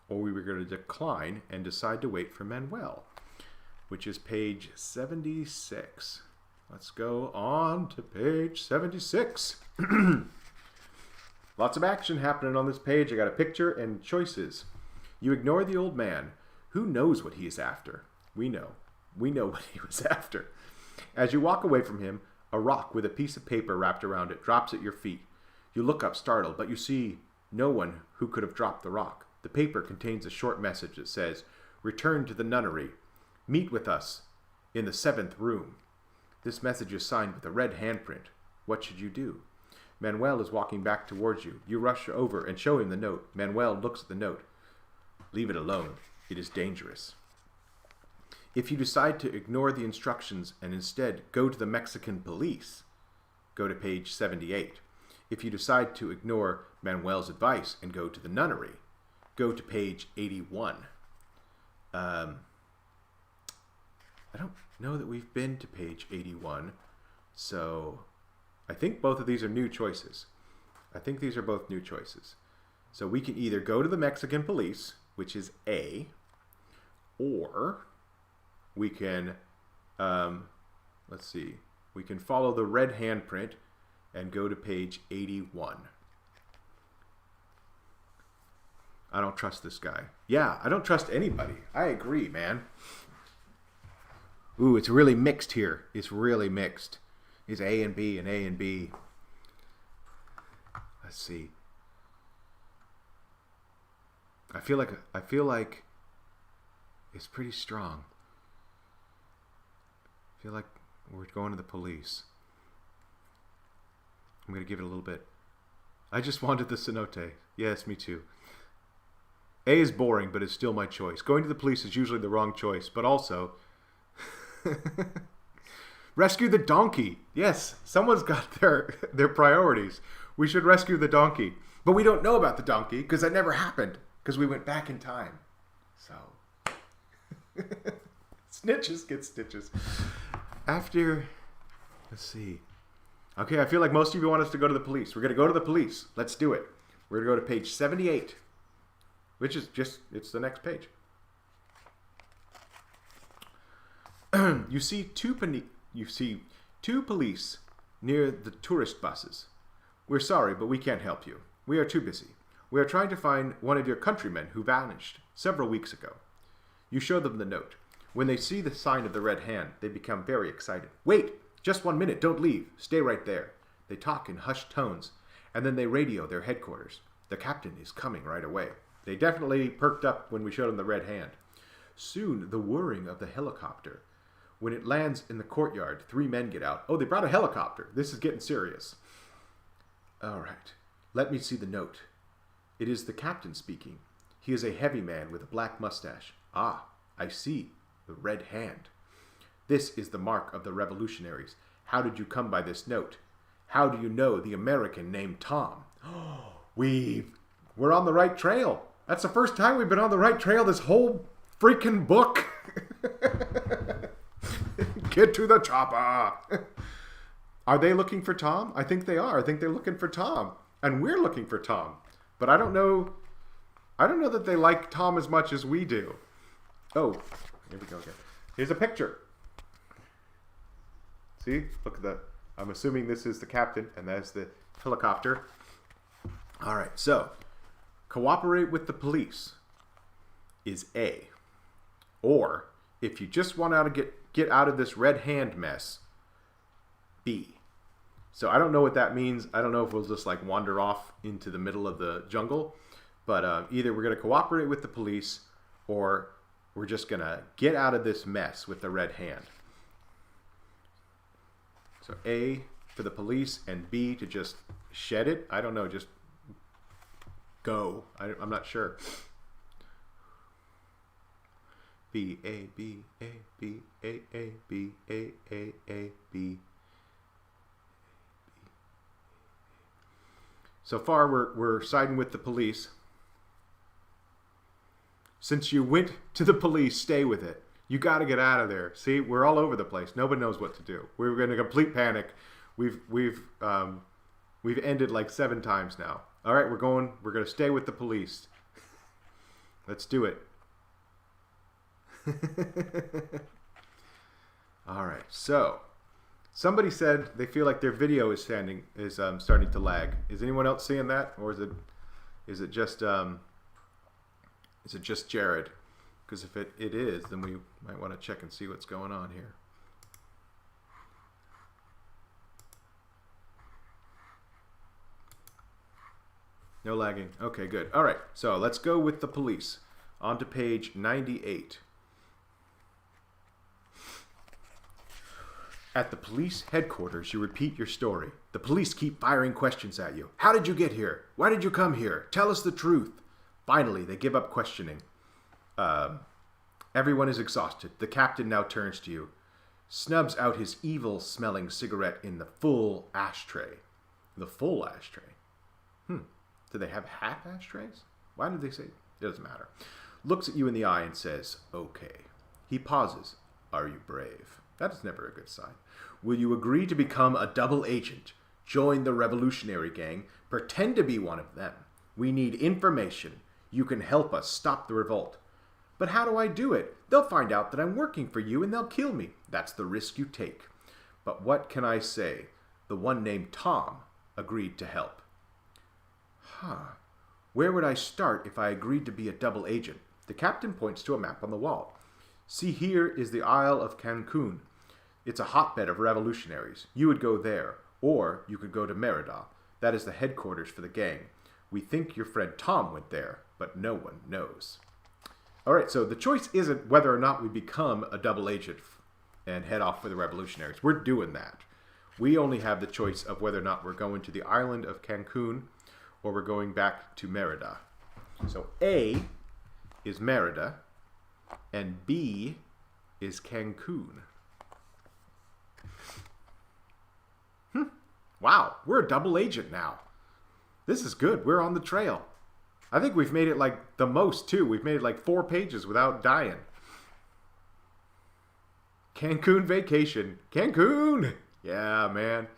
or we were going to decline and decide to wait for Manuel, which is page 76. Let's go on to page 76. Lots of action happening on this page. I got a picture and choices. You ignore the old man. Who knows what he is after? We know. We know what he was after. As you walk away from him, a rock with a piece of paper wrapped around it drops at your feet. You look up startled, but you see no one who could have dropped the rock. The paper contains a short message that says, "Return to the nunnery. Meet with us in the 7th room." This message is signed with a red handprint. What should you do? Manuel is walking back towards you. You rush over and show him the note. Manuel looks at the note. Leave it alone. It is dangerous. If you decide to ignore the instructions and instead go to the Mexican police, go to page 78. If you decide to ignore Manuel's advice and go to the nunnery, go to page 81. I don't know that we've been to page 81, so I think both of these are new choices. I think these are both new choices. So we can either go to the Mexican police, which is A, or we can, let's see, we can follow the red handprint and go to page 81. I don't trust this guy. Yeah, I don't trust anybody. I agree, man. Ooh, it's really mixed here. It's really mixed. It's A and B and A and B. Let's see. I feel like it's pretty strong. I feel like we're going to the police. I'm going to give it a little bit. I just wanted the cenote. Yes, me too. A is boring, but it's still my choice. Going to the police is usually the wrong choice, but also... Rescue the donkey. Yes, someone's got their priorities. We should rescue the donkey. But we don't know about the donkey because that never happened because we went back in time. So, snitches get stitches. After, let's see. Okay, I feel like most of you want us to go to the police. We're going to go to the police. Let's do it. We're going to go to page 78, which is just, it's the next page. You see two police near the tourist buses. We're sorry, but we can't help you. We are too busy. We are trying to find one of your countrymen who vanished several weeks ago. You show them the note. When they see the sign of the red hand, they become very excited. Wait, just 1 minute, don't leave. Stay right there. They talk in hushed tones, and then they radio their headquarters. The captain is coming right away. They definitely perked up when we showed them the red hand. Soon, the whirring of the helicopter. When it lands in the courtyard, 3 men get out. Oh, they brought a helicopter. This is getting serious. All right. Let me see the note. It is the captain speaking. He is a heavy man with a black mustache. Ah, I see. The red hand. This is the mark of the revolutionaries. How did you come by this note? How do you know the American named Tom? We're on the right trail. That's the first time we've been on the right trail this whole freaking book. Get to the chopper. Are they looking for Tom? I think they are. I think they're looking for Tom. And we're looking for Tom. But I don't know that they like Tom as much as we do. Oh, here we go again. Here's a picture. See? Look at that. I'm assuming this is the captain, and that's the helicopter. All right, so cooperate with the police is A. Or, if you just want to get out of this red hand mess, B. So I don't know what that means. I don't know if we'll just like wander off into the middle of the jungle. But either we're going to cooperate with the police, or we're just going to get out of this mess with the red hand. So A for the police and B to just shed it. I don't know, just go. I'm not sure. B, A, B, A, B, A, A, B, A, A, A, B. So far, we're siding with the police. Since you went to the police, stay with it. You got to get out of there. See, we're all over the place. Nobody knows what to do. We're in a complete panic. We've ended like 7 times now. All right, we're going to stay with the police. Let's do it. All right. So, somebody said they feel like their video is starting to lag. Is anyone else seeing that, or is it just Jared? Because if it is, then we might want to check and see what's going on here. No lagging. Okay, good. All right, so let's go with the police. On to page 98. At the police headquarters, you repeat your story. The police keep firing questions at you. How did you get here? Why did you come here? Tell us the truth. Finally, they give up questioning. Everyone is exhausted. The captain now turns to you, snubs out his evil-smelling cigarette in the full ashtray. The full ashtray. Do they have half ashtrays? Why did they say? It doesn't matter. Looks at you in the eye and says, okay. He pauses. Are you brave? That is never a good sign. Will you agree to become a double agent? Join the revolutionary gang. Pretend to be one of them. We need information. You can help us stop the revolt. But how do I do it? They'll find out that I'm working for you and they'll kill me. That's the risk you take. But what can I say? The one named Tom agreed to help. Where would I start if I agreed to be a double agent? The captain points to a map on the wall. See, here is the Isle of Cancun. It's a hotbed of revolutionaries. You would go there, or you could go to Merida. That is the headquarters for the gang. We think your friend Tom went there, but no one knows. All right, so the choice isn't whether or not we become a double agent and head off for the revolutionaries. We're doing that. We only have the choice of whether or not we're going to the island of Cancun or we're going back to Merida. So A is Merida and B is Cancun. Wow, we're a double agent now. This is good. We're on the trail. I think we've made it like the most too. We've made it like 4 pages without dying. Cancun vacation. Cancun! Yeah, man.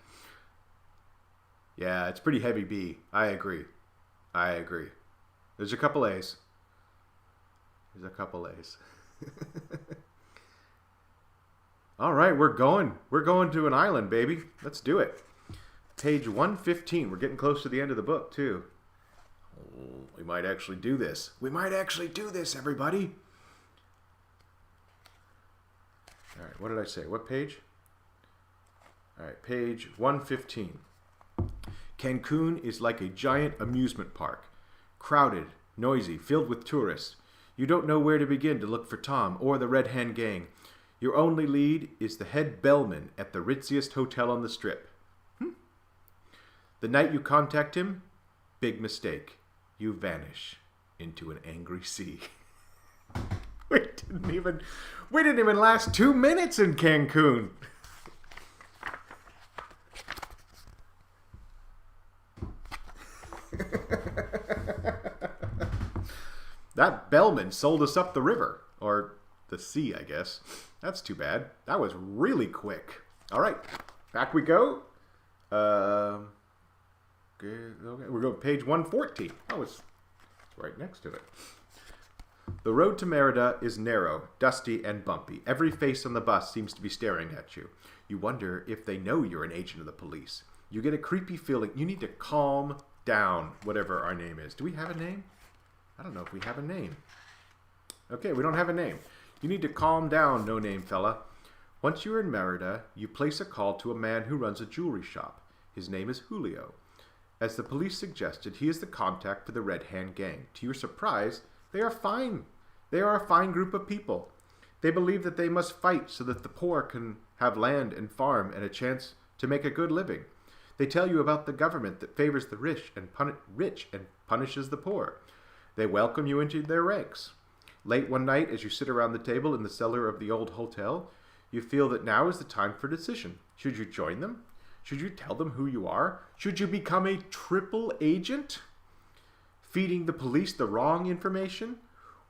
Yeah, it's pretty heavy B. I agree. I agree. There's a couple A's. There's a couple A's. All right, we're going. We're going to an island, baby. Let's do it. Page 115. We're getting close to the end of the book, too. Oh, we might actually do this. We might actually do this, everybody. All right, what did I say? What page? All right, page 115. Cancun is like a giant amusement park. Crowded, noisy, filled with tourists. You don't know where to begin to look for Tom or the Red Hand Gang. Your only lead is the head bellman at the ritziest hotel on the Strip. The night you contact him, big mistake. You vanish into an angry sea. We didn't even last 2 minutes in Cancun. That bellman sold us up the river, or the sea, I guess. That's too bad. That was really quick. All right, back we go. Okay, we're going to page 114. Oh, it's right next to it. The road to Merida is narrow, dusty, and bumpy. Every face on the bus seems to be staring at you. You wonder if they know you're an agent of the police. You get a creepy feeling. You need to calm down, whatever our name is. Do we have a name? I don't know if we have a name. Okay, we don't have a name. You need to calm down, no-name fella. Once you're in Merida, you place a call to a man who runs a jewelry shop. His name is Julio. As the police suggested, he is the contact for the Red Hand Gang. To your surprise, they are fine. They are a fine group of people. They believe that they must fight so that the poor can have land and farm and a chance to make a good living. They tell you about the government that favors the rich and punishes the poor. They welcome you into their ranks. Late one night, as you sit around the table in the cellar of the old hotel, you feel that now is the time for decision. Should you join them? Should you tell them who you are? Should you become a triple agent, feeding the police the wrong information?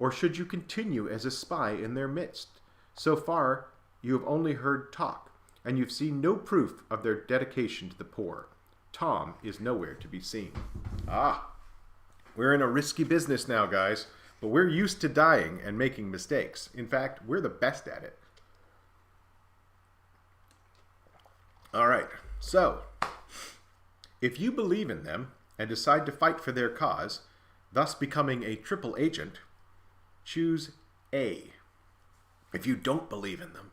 Or should you continue as a spy in their midst? So far, you have only heard talk, and you've seen no proof of their dedication to the poor. Tom is nowhere to be seen. We're in a risky business now, guys, but we're used to dying and making mistakes. In fact, we're the best at it. All right, so if you believe in them and decide to fight for their cause, thus becoming a triple agent, choose A. If you don't believe in them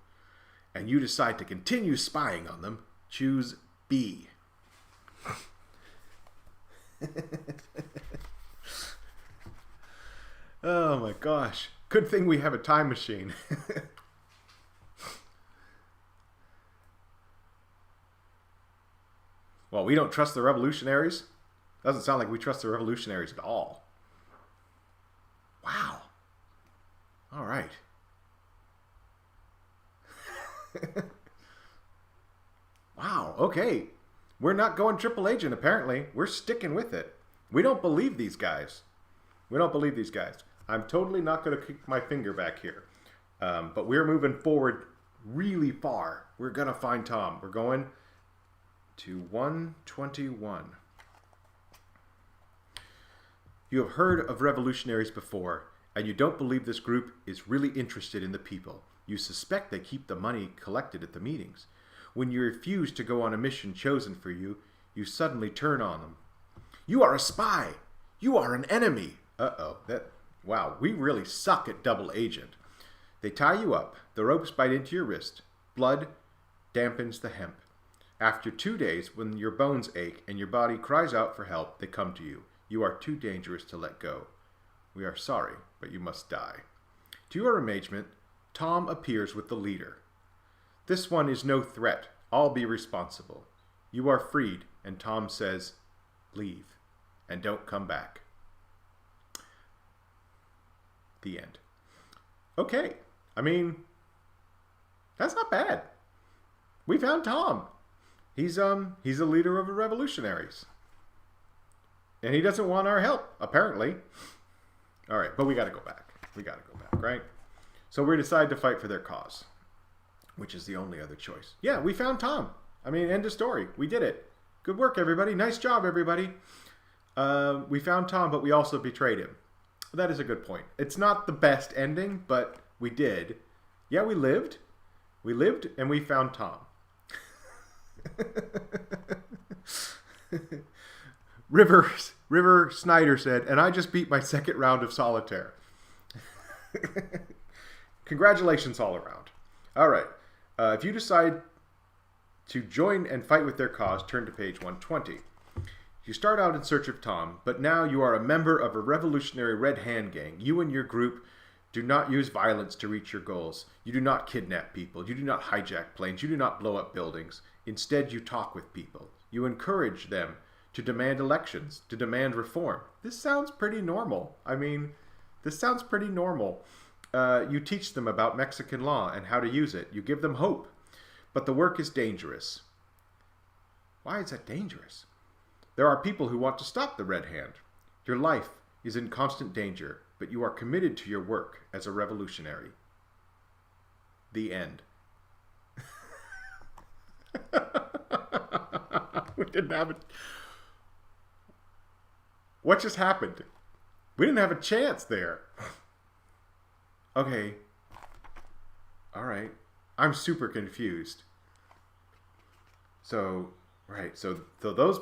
and you decide to continue spying on them, choose B. Oh my gosh. Good thing we have a time machine. Well, we don't trust the revolutionaries? Doesn't sound like we trust the revolutionaries at all. Wow. All right. Wow, okay. We're not going triple agent, apparently. We're sticking with it. We don't believe these guys. We don't believe these guys. I'm totally not going to kick my finger back here. But we're moving forward really far. We're going to find Tom. We're going to 121. You have heard of revolutionaries before, and you don't believe this group is really interested in the people. You suspect they keep the money collected at the meetings. When you refuse to go on a mission chosen for you, you suddenly turn on them. You are a spy. You are an enemy. Wow, we really suck at double agent. They tie you up. The ropes bite into your wrist. Blood dampens the hemp. After 2 days, when your bones ache and your body cries out for help, they come to you. You are too dangerous to let go. We are sorry, but you must die. To your amazement, Tom appears with the leader. This one is no threat. I'll be responsible. You are freed, and Tom says, leave, and don't come back. The end. Okay. I mean, that's not bad. We found Tom. He's a leader of the revolutionaries. And he doesn't want our help, apparently. All right, but we got to go back. We got to go back, right? So we decide to fight for their cause, which is the only other choice. Yeah, we found Tom. I mean, end of story. We did it. Good work, everybody. Nice job, everybody. We found Tom, but we also betrayed him. That is a good point. It's not the best ending, but we did. Yeah, we lived. We lived, and we found Tom. River Snyder said, and I just beat my second round of solitaire. Congratulations all around. All right. If you decide to join and fight with their cause, turn to page 120. You start out in search of Tom, but now you are a member of a revolutionary Red Hand gang. You and your group do not use violence to reach your goals. You do not kidnap people. You do not hijack planes. You do not blow up buildings. Instead, you talk with people. You encourage them to demand elections, to demand reform. This sounds pretty normal. I mean, this sounds pretty normal. You teach them about Mexican law and how to use it. You give them hope. But the work is dangerous. Why is that dangerous? There are people who want to stop the Red Hand. Your life is in constant danger, but you are committed to your work as a revolutionary. The end. We didn't have it. What just happened? We didn't have a chance there. Okay. All right. I'm super confused. So, right. So those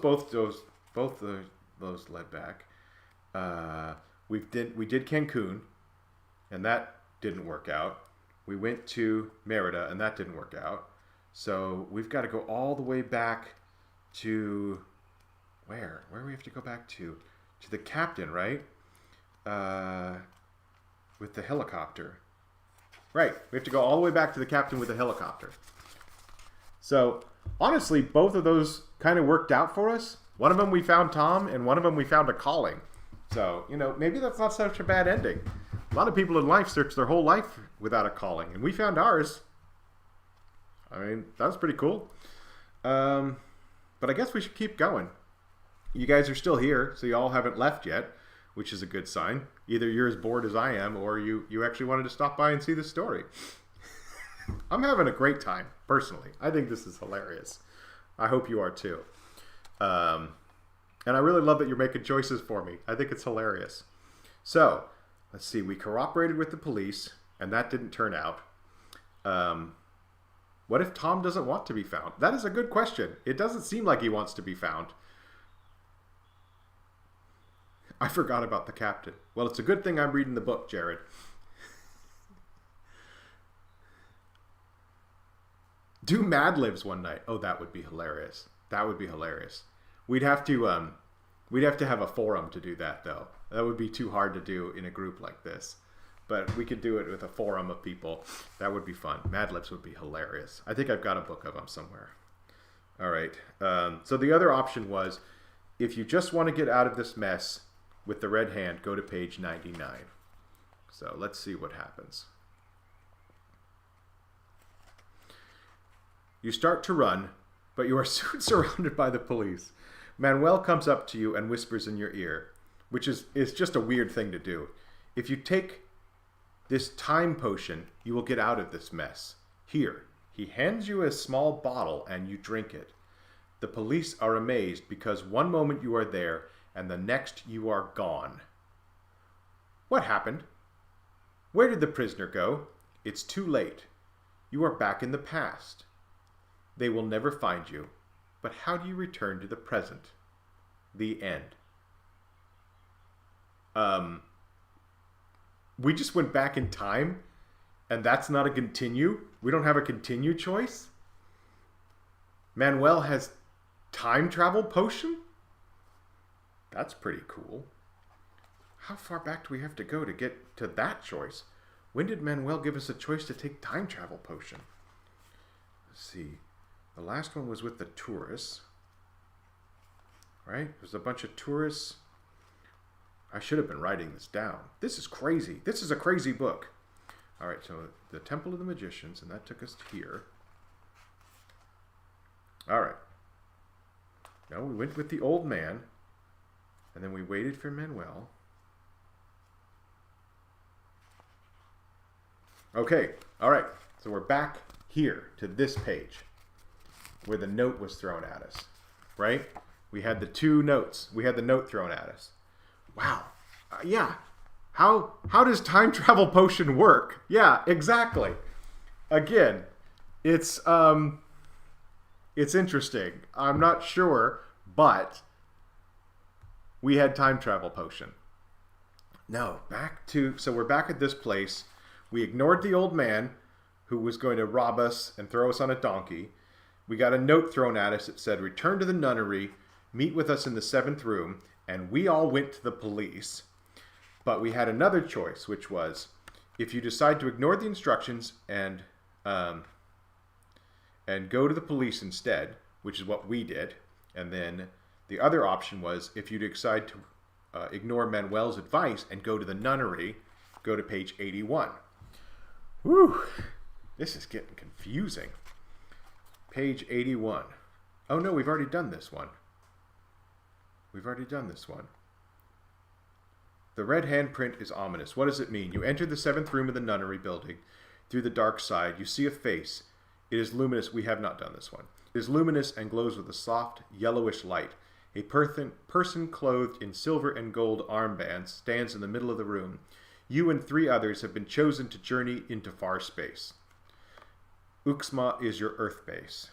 led back. We did Cancun, and that didn't work out. We went to Merida, and that didn't work out. So we've got to go all the way back to where? Where do we have to go back to? To the captain, right? With the helicopter. Right. We have to go all the way back to the captain with the helicopter. So, honestly, both of those kind of worked out for us. One of them we found Tom, and one of them we found a calling. So, maybe that's not such a bad ending. A lot of people in life search their whole life without a calling, and we found ours. I mean, that was pretty cool. But I guess we should keep going. You guys are still here, so you all haven't left yet, which is a good sign. Either you're as bored as I am, or you actually wanted to stop by and see the story. I'm having a great time, personally. I think this is hilarious. I hope you are too. And I really love that you're making choices for me. I think it's hilarious. So, let's see. We cooperated with the police, and that didn't turn out. What if Tom doesn't want to be found? That is a good question. It doesn't seem like he wants to be found. I forgot about the captain. Well, it's a good thing I'm reading the book, Jared. Do Mad Libs one night. Oh, that would be hilarious. That would be hilarious. We'd have to have a forum to do that, though. That would be too hard to do in a group like this. But we could do it with a forum of people. That would be fun. Mad Libs would be hilarious. I think I've got a book of them somewhere. All right. So the other option was, if you just want to get out of this mess with the Red Hand, go to page 99. So let's see what happens. You start to run, but you are soon surrounded by the police. Manuel comes up to you and whispers in your ear, which is just a weird thing to do. If you take this time potion, you will get out of this mess. Here, he hands you a small bottle and you drink it. The police are amazed because one moment you are there and the next you are gone. What happened? Where did the prisoner go? It's too late. You are back in the past. They will never find you. But how do you return to the present? The end. We just went back in time, and that's not a continue? We don't have a continue choice? Manuel has time travel potion? That's pretty cool. How far back do we have to go to get to that choice? When did Manuel give us a choice to take time travel potion? Let's see. The last one was with the tourists. Right? There's a bunch of tourists. I should have been writing this down. This is crazy. This is a crazy book. All right, so the Temple of the Magicians, and that took us here. All right. Now we went with the old man, and then we waited for Manuel. Okay, all right. So we're back here to this page where the note was thrown at us, right? We had the 2 notes. We had the note thrown at us. Wow. Yeah. How does time travel potion work? Yeah, exactly. Again, it's interesting. I'm not sure, but we had time travel potion. No, so we're back at this place. We ignored the old man who was going to rob us and throw us on a donkey. We got a note thrown at us that said, return to the nunnery, meet with us in the 7th room, and we all went to the police. But we had another choice, which was, if you decide to ignore the instructions and go to the police instead, which is what we did, and then the other option was, if you decide to ignore Manuel's advice and go to the nunnery, go to page 81. Whew, this is getting confusing. Page 81. Oh no, we've already done this one. The red handprint is ominous. What does it mean? You enter the 7th room of the nunnery building. Through the dark side, you see a face. It is luminous. We have not done this one. It is luminous and glows with a soft, yellowish light. A person clothed in silver and gold armbands stands in the middle of the room. You and 3 others have been chosen to journey into far space. Uxmal is your Earth base.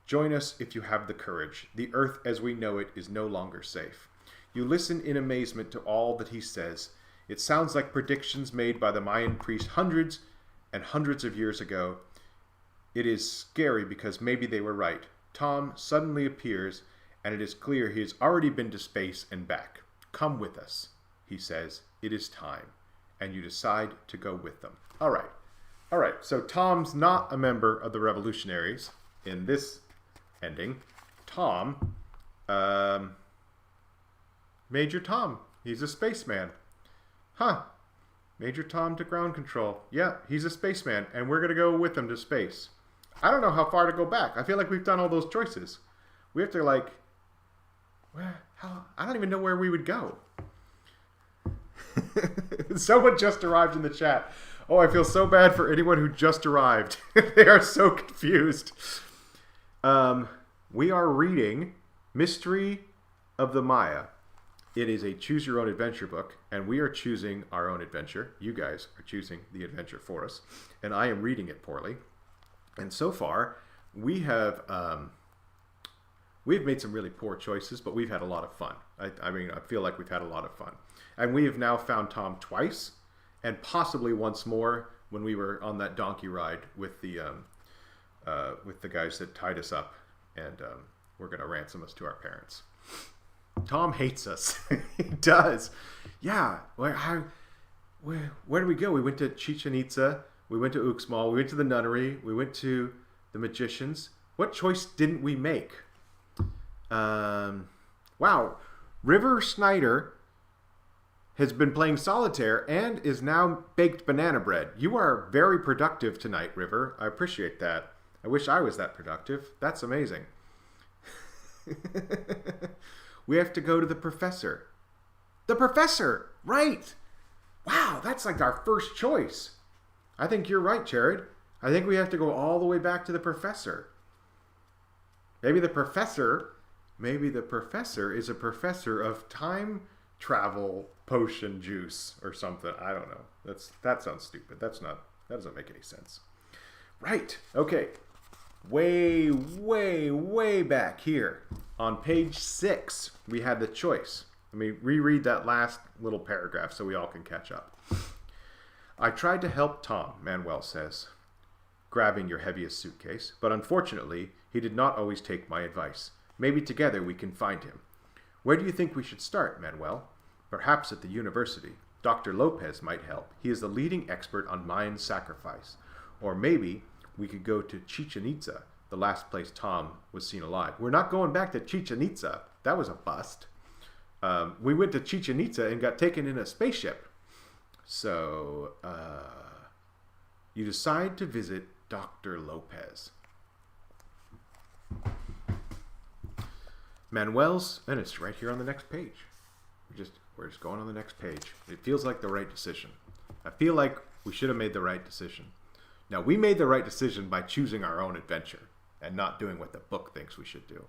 Join us if you have the courage. The Earth as we know it is no longer safe. You listen in amazement to all that he says. It sounds like predictions made by the Mayan priest hundreds and hundreds of years ago. It is scary because maybe they were right. Tom suddenly appears, and it is clear he has already been to space and back. Come with us, he says. It is time. And you decide to go with them. All right. So Tom's not a member of the revolutionaries in this ending. Tom, Major Tom. He's a spaceman. Huh. Major Tom to ground control. Yeah, he's a spaceman, and we're going to go with him to space. I don't know how far to go back. I feel like we've done all those choices. We have to, I don't even know where we would go. Someone just arrived in the chat. Oh, I feel so bad for anyone who just arrived. They are so confused. We are reading Mystery of the Maya. It is a choose-your-own-adventure book, and we are choosing our own adventure. You guys are choosing the adventure for us, and I am reading it poorly. And so far, we've made some really poor choices, but we've had a lot of fun. I feel like we've had a lot of fun. And we have now found Tom twice, and possibly once more when we were on that donkey ride with the guys that tied us up, and were going to ransom us to our parents. Tom hates us. He does. Yeah. Where did we go? We went to Chichen Itza. We went to Uxmal. We went to the nunnery. We went to the magicians. What choice didn't we make? Wow. River Snyder has been playing solitaire and is now baked banana bread. You are very productive tonight, River. I appreciate that. I wish I was that productive. That's amazing. We have to go to the professor. The professor! Right! Wow, that's like our first choice. I think you're right, Jared. I think we have to go all the way back to the professor. Maybe the professor is a professor of time travel potion juice or something. I don't know. That sounds stupid. That doesn't make any sense. Right. Okay. Way, way, way back here on page 6, we had the choice. Let me reread that last little paragraph so we all can catch up. I tried to help Tom, Manuel says, grabbing your heaviest suitcase, but unfortunately, he did not always take my advice. Maybe together we can find him. Where do you think we should start, Manuel? Perhaps at the university. Dr. Lopez might help. He is the leading expert on Mayan sacrifice. Or maybe we could go to Chichen Itza, the last place Tom was seen alive. We're not going back to Chichen Itza. That was a bust. We went to Chichen Itza and got taken in a spaceship. So, you decide to visit Dr. Lopez. Manuel's, and it's right here on the next page. We're just going on the next page. It feels like the right decision. I feel like we should have made the right decision. Now, we made the right decision by choosing our own adventure and not doing what the book thinks we should do.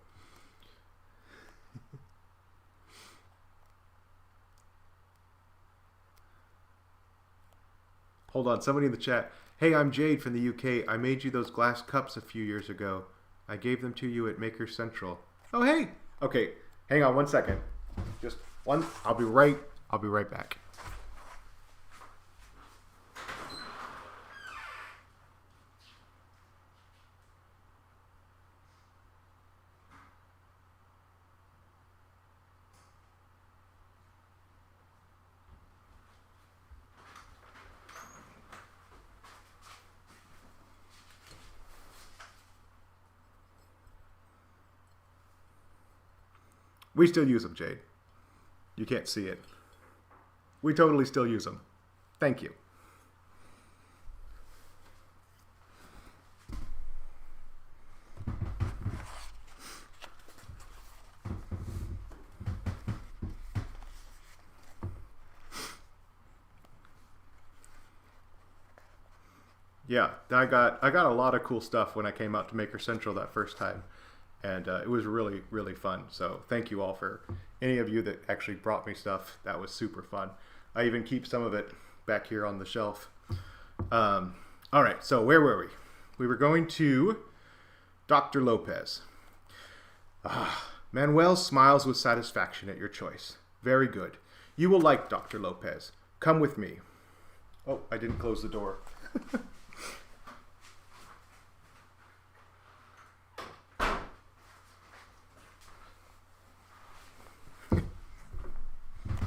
Hold on, somebody in the chat. Hey, I'm Jade from the UK. I made you those glass cups a few years ago. I gave them to you at Maker Central. Oh, hey. Okay, hang on one second. Just one. I'll be right back. We still use them, Jade. You can't see it. We totally still use them. Thank you. Yeah, I got a lot of cool stuff when I came out to Maker Central that first time. And it was really, really fun. So thank you all for any of you that actually brought me stuff. That was super fun. I even keep some of it back here on the shelf. All right, so where were we? We were going to Dr. Lopez. Manuel smiles with satisfaction at your choice. Very good. You will like Dr. Lopez. Come with me. Oh, I didn't close the door.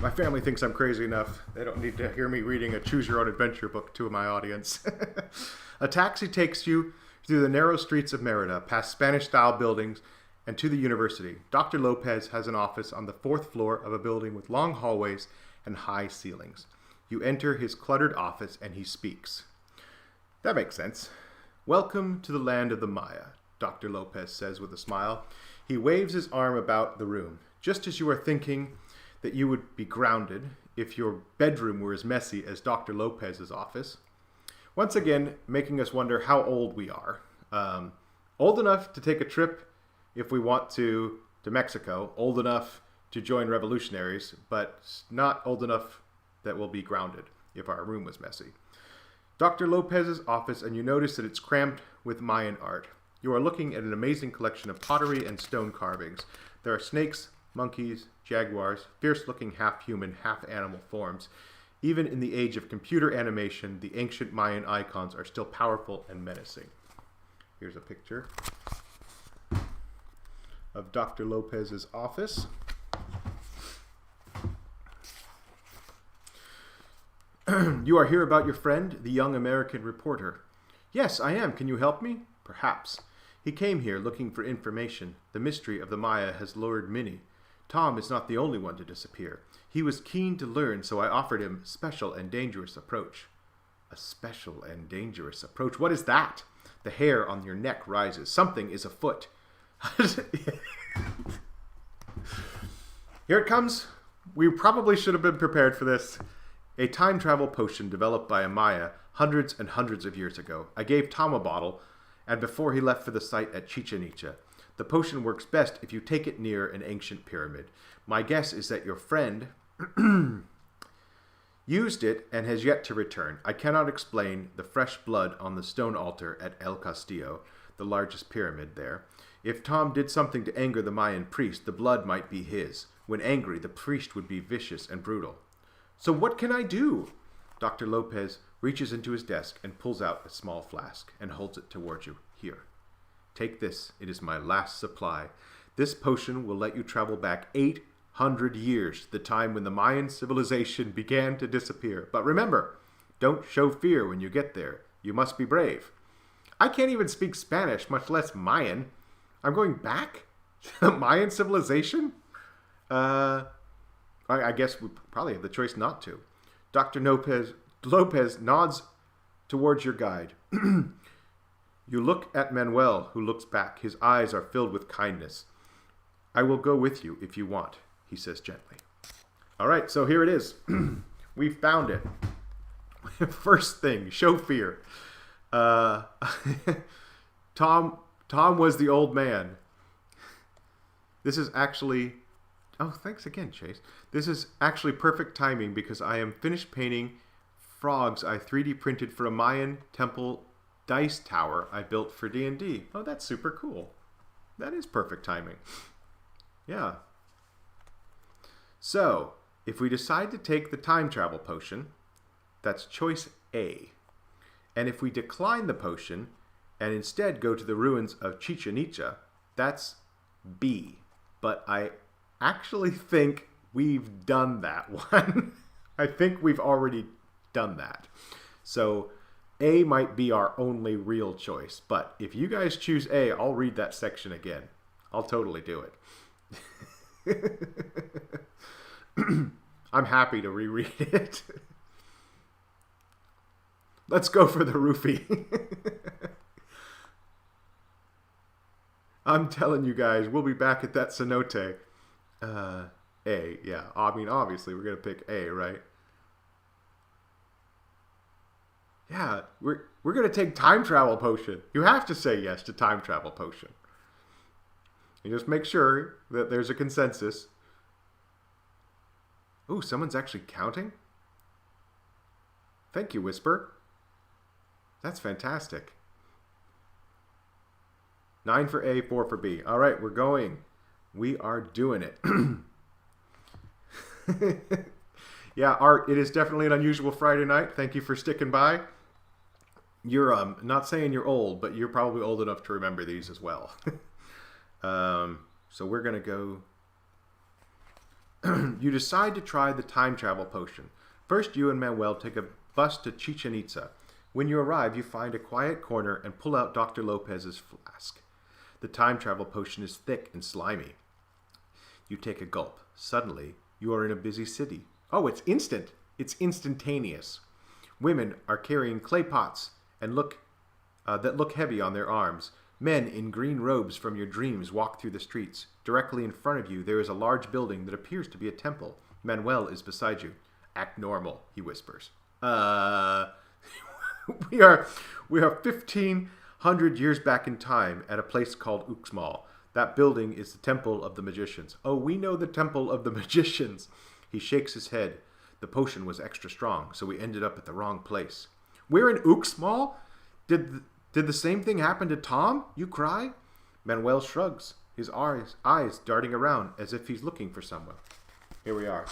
My family thinks I'm crazy enough. They don't need to hear me reading a choose-your-own-adventure book to my audience. A taxi takes you through the narrow streets of Merida, past Spanish-style buildings, and to the university. Dr. Lopez has an office on the 4th floor of a building with long hallways and high ceilings. You enter his cluttered office, and he speaks. That makes sense. Welcome to the land of the Maya, Dr. Lopez says with a smile. He waves his arm about the room. Just as you are thinking that you would be grounded if your bedroom were as messy as Dr. Lopez's office. Once again, making us wonder how old we are. Old enough to take a trip if we want to Mexico. Old enough to join revolutionaries, but not old enough that we'll be grounded if our room was messy. Dr. Lopez's office, and you notice that it's crammed with Mayan art. You are looking at an amazing collection of pottery and stone carvings. There are snakes, monkeys, jaguars, fierce-looking half-human, half-animal forms. Even in the age of computer animation, the ancient Mayan icons are still powerful and menacing. Here's a picture of Dr. Lopez's office. You are here about your friend, the young American reporter. Yes, I am. Can you help me? Perhaps. He came here looking for information. The mystery of the Maya has lured many. Tom is not the only one to disappear. He was keen to learn, so I offered him special and dangerous approach. A special and dangerous approach? What is that? The hair on your neck rises. Something is afoot. Here it comes. We probably should have been prepared for this. A time travel potion developed by a Maya hundreds and hundreds of years ago. I gave Tom a bottle, and before he left for the site at Chichen Itza. The potion works best if you take it near an ancient pyramid. My guess is that your friend used it and has yet to return. I cannot explain the fresh blood on the stone altar at El Castillo, the largest pyramid there. If Tom did something to anger the Mayan priest, the blood might be his. When angry, the priest would be vicious and brutal. So what can I do? Dr. Lopez reaches into his desk and pulls out a small flask and holds it towards you. Here. Take this. It is my last supply. This potion will let you travel back 800 years, the time when the Mayan civilization began to disappear. But remember, don't show fear when you get there. You must be brave. I can't even speak Spanish, much less Mayan. I'm going back to the Mayan civilization? I guess we probably have the choice not to. Dr. Lopez nods towards your guide. You look at Manuel, who looks back. His eyes are filled with kindness. I will go with you if you want, he says gently. All right, so here it is. We found it. First thing, show fear. Tom was the old man. This is actually... Oh, thanks again, Chase. This is actually perfect timing because I am finished painting frogs I 3D printed for a Mayan temple dice tower I built for D&D. Oh, that's super cool. That is perfect timing. Yeah. So, if we decide to take the time travel potion, that's choice A. And if we decline the potion and instead go to the ruins of Chichen Itza, that's B. But I actually think we've done that one. I think we've already done that. So A might be our only real choice. But if you guys choose A, I'll read that section again. I'll totally do it. I'm happy to reread it. Let's go for the roofie. I'm telling you guys, we'll be back at that cenote. A, yeah. I mean, obviously, we're going to pick A, right? Yeah, we're going to take time travel potion. You have to say yes to time travel potion. And just make sure that there's a consensus. Ooh, someone's actually counting? Thank you, Whisper. That's fantastic. 9 for A, 4 for B. All right, we're going. We are doing it. Yeah, Art, it is definitely an unusual Friday night. Thank you for sticking by. You're not saying you're old, but you're probably old enough to remember these as well. So we're going to go... You decide to try the time travel potion. First, you and Manuel take a bus to Chichen Itza. When you arrive, you find a quiet corner and pull out Dr. Lopez's flask. The time travel potion is thick and slimy. You take a gulp. Suddenly, you are in a busy city. Oh, it's instant. It's instantaneous. Women are carrying clay pots and that look heavy on their arms. Men in green robes from your dreams walk through the streets. Directly in front of you, there is a large building that appears to be a temple. Manuel is beside you. Act normal, he whispers. We are 1,500 years back in time at a place called Uxmal. That building is the Temple of the Magicians. Oh, we know the Temple of the Magicians. He shakes his head. The potion was extra strong, so we ended up at the wrong place. We're in Uxmal? Did the same thing happen to Tom? You cry? Manuel shrugs, his eyes darting around as if he's looking for someone. Here we are.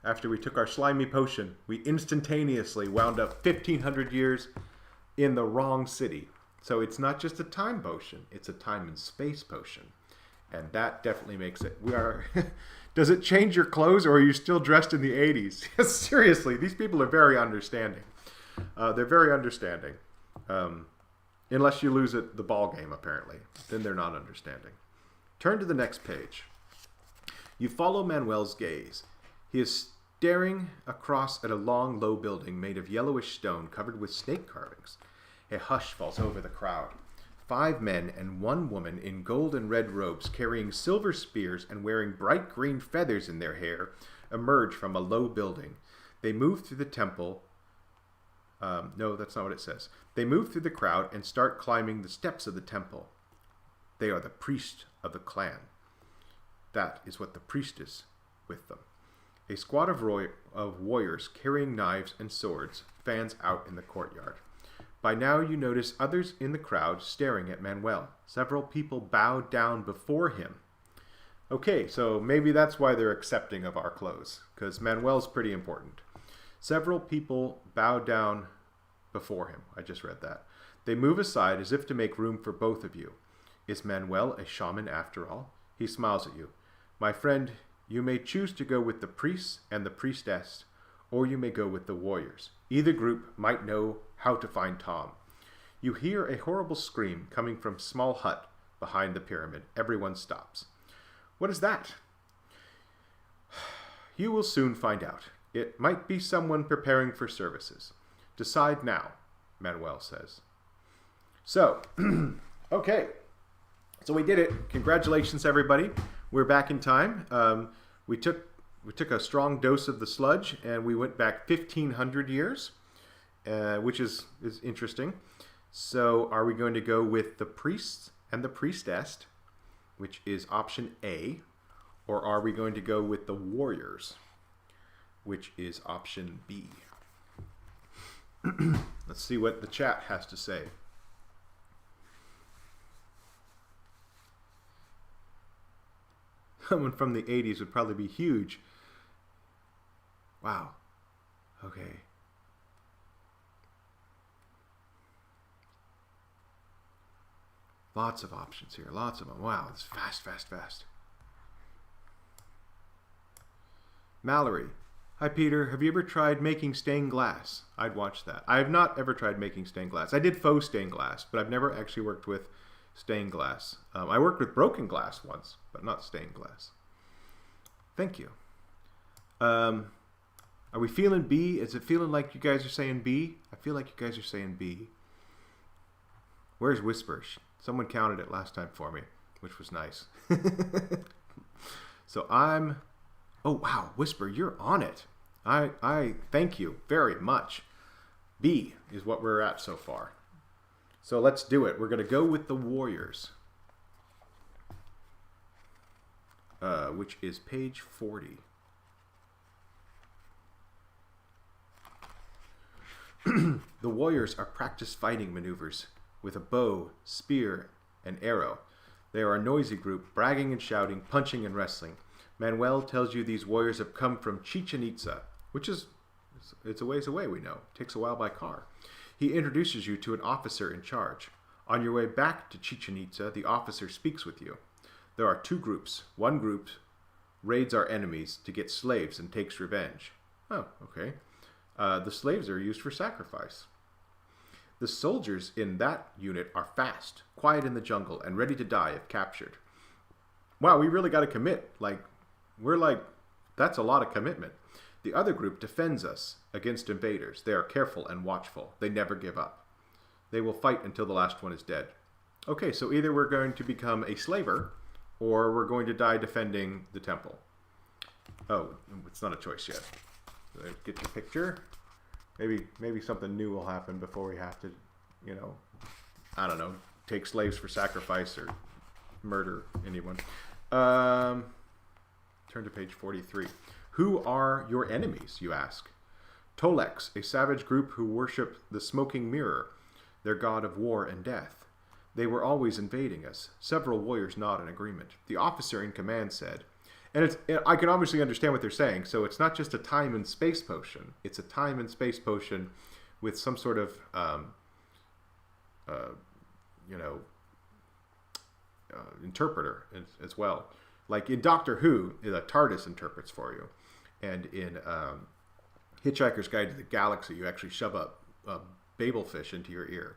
After we took our slimy potion, we instantaneously wound up 1,500 years in the wrong city. So it's not just a time potion, it's a time and space potion. And that definitely makes it. Does it change your clothes, or are you still dressed in the 80s? Seriously, these people are very understanding. They're very understanding. Unless you lose at the ball game, apparently. Then they're not understanding. Turn to the next page. You follow Manuel's gaze. He is staring across at a long, low building made of yellowish stone covered with snake carvings. A hush falls over the crowd. 5 men and 1 woman in gold and red robes carrying silver spears and wearing bright green feathers in their hair emerge from a low building. They move through the temple. No, that's not what it says. They move through the crowd and start climbing the steps of the temple. They are the priest of the clan. That is what the priest is with them. A squad of warriors carrying knives and swords fans out in the courtyard. By now you notice others in the crowd staring at Manuel. Several people bow down before him. Okay, so maybe that's why they're accepting of our clothes, because Manuel's pretty important. Several people bow down before him. I just read that. They move aside as if to make room for both of you. Is Manuel a shaman after all? He smiles at you. My friend, you may choose to go with the priests and the priestess, or you may go with the warriors. Either group might know how to find Tom. You hear a horrible scream coming from a small hut behind the pyramid. Everyone stops. What is that? You will soon find out. It might be someone preparing for services. Decide now, Manuel says. So, okay. So we did it. Congratulations, everybody. We're back in time. We took a strong dose of the sludge, and we went back 1,500 years, which is interesting. So are we going to go with the priests and the priestess, which is option A, or are we going to go with the warriors, which is option B? Let's see what the chat has to say. Someone from the 80s would probably be huge. Wow. Okay. Lots of options here. Lots of them. Wow, it's fast, fast, fast. Mallory. Hi, Peter. Have you ever tried making stained glass? I'd watch that. I have not ever tried making stained glass. I did faux stained glass, but I've never actually worked with stained glass. I worked with broken glass once, but not stained glass. Thank you. Are we feeling B? Is it feeling like you guys are saying B? I feel like you guys are saying B. Where's Whisper? Someone counted it last time for me, which was nice. So I'm... Oh, wow, Whisper, you're on it. I thank you very much. B is what we're at so far. So let's do it. We're going to go with the Warriors, which is page 40. The Warriors are practiced fighting maneuvers with a bow, spear, and arrow. They are a noisy group, bragging and shouting, punching and wrestling. Manuel tells you these warriors have come from Chichen Itza, which is, it's a ways away, we know. It takes a while by car. He introduces you to an officer in charge. On your way back to Chichen Itza, the officer speaks with you. There are two groups. One group raids our enemies to get slaves and takes revenge. Oh, okay. The slaves are used for sacrifice. The soldiers in that unit are fast, quiet in the jungle, and ready to die if captured. Wow, we really got to commit. That's a lot of commitment. The other group defends us against invaders. They are careful and watchful. They never give up. They will fight until the last one is dead. Okay, so either we're going to become a slaver, or we're going to die defending the temple. Oh, it's not a choice yet. Get your picture. Maybe something new will happen before we have to, I don't know, take slaves for sacrifice or murder anyone. Turn to page 43. Who are your enemies, you ask? Tolex, a savage group who worship the smoking mirror, their god of war and death. They were always invading us. Several warriors nod in agreement. The officer in command said, and I can obviously understand what they're saying, so it's not just a time and space potion. It's a time and space potion with some sort of, interpreter as well. Like in Doctor Who, the TARDIS interprets for you. And in Hitchhiker's Guide to the Galaxy, you actually shove a Babel fish into your ear.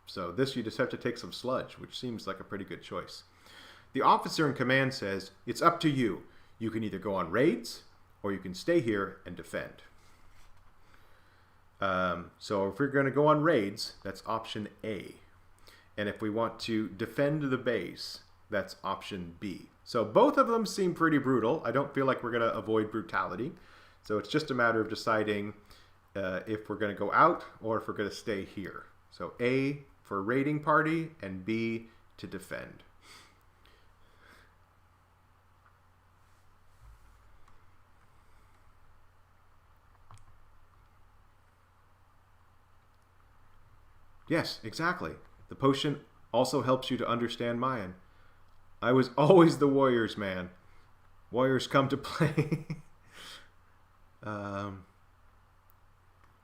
So this, you just have to take some sludge, which seems like a pretty good choice. The officer in command says, it's up to you. You can either go on raids, or you can stay here and defend. So if we're going to go on raids, that's option A. And if we want to defend the base, that's option B. So both of them seem pretty brutal. I don't feel like we're going to avoid brutality. So it's just a matter of deciding if we're going to go out or if we're going to stay here. So A for raiding party and B to defend. Yes, exactly. The potion also helps you to understand Mayan. I was always the warrior's man. Warriors come to play.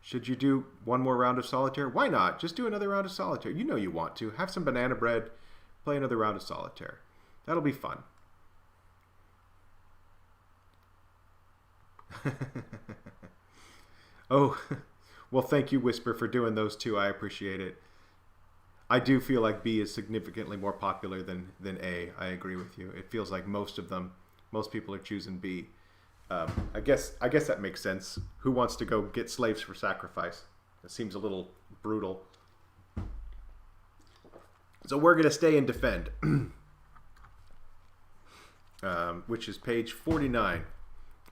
Should you do one more round of solitaire? Why not? Just do another round of solitaire. You know you want to. Have some banana bread. Play another round of solitaire. That'll be fun. Oh, well, thank you, Whisper, for doing those two. I appreciate it. I do feel like B is significantly more popular than A. I agree with you. It feels like most people are choosing B. I guess that makes sense. Who wants to go get slaves for sacrifice? It seems a little brutal. So we're going to stay and defend, which is page 49.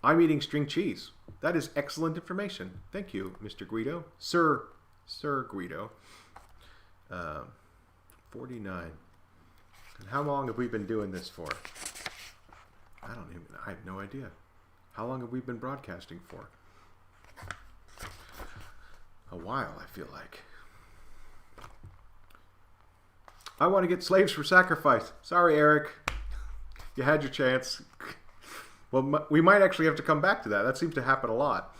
I'm eating string cheese. That is excellent information. Thank you, Mr. Guido. Sir Guido. 49. And how long have we been doing this for? I have no idea. How long have we been broadcasting for? a while, I feel like. I want to get slaves for sacrifice. Sorry, Eric. You had your chance. Well, we might actually have to come back to that. That seems to happen a lot.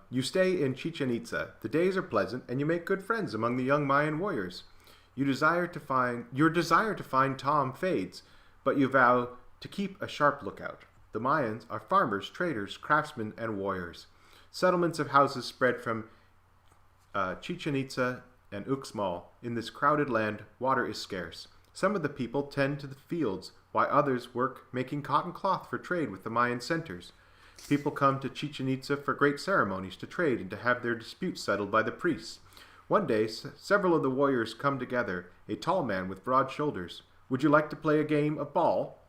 You stay in Chichen Itza. The days are pleasant, and you make good friends among the young Mayan warriors. Your desire to find Tom fades, but you vow to keep a sharp lookout. The Mayans are farmers, traders, craftsmen, and warriors. Settlements of houses spread from Chichen Itza and Uxmal. In this crowded land, water is scarce. Some of the people tend to the fields, while others work making cotton cloth for trade with the Mayan centers. People come to Chichen Itza for great ceremonies to trade and to have their disputes settled by the priests. One day, several of the warriors come together, a tall man with broad shoulders. Would you like to play a game of ball?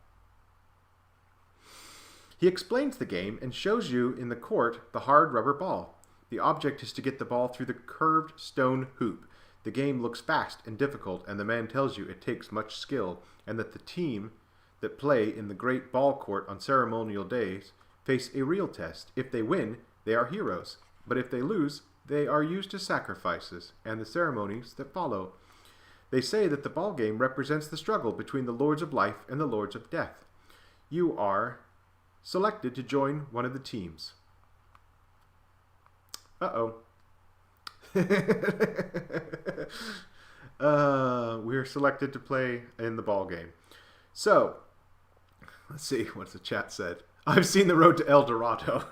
He explains the game and shows you in the court the hard rubber ball. The object is to get the ball through the curved stone hoop. The game looks fast and difficult, and the man tells you it takes much skill, and that the team that play in the great ball court on ceremonial days face a real test. If they win, they are heroes, but if they lose, they are used as sacrifices and the ceremonies that follow. They say that the ball game represents the struggle between the lords of life and the lords of death. You are selected to join one of the teams. Uh-oh. We're selected to play in the ball game. So, let's see what the chat said. I've seen The Road to El Dorado.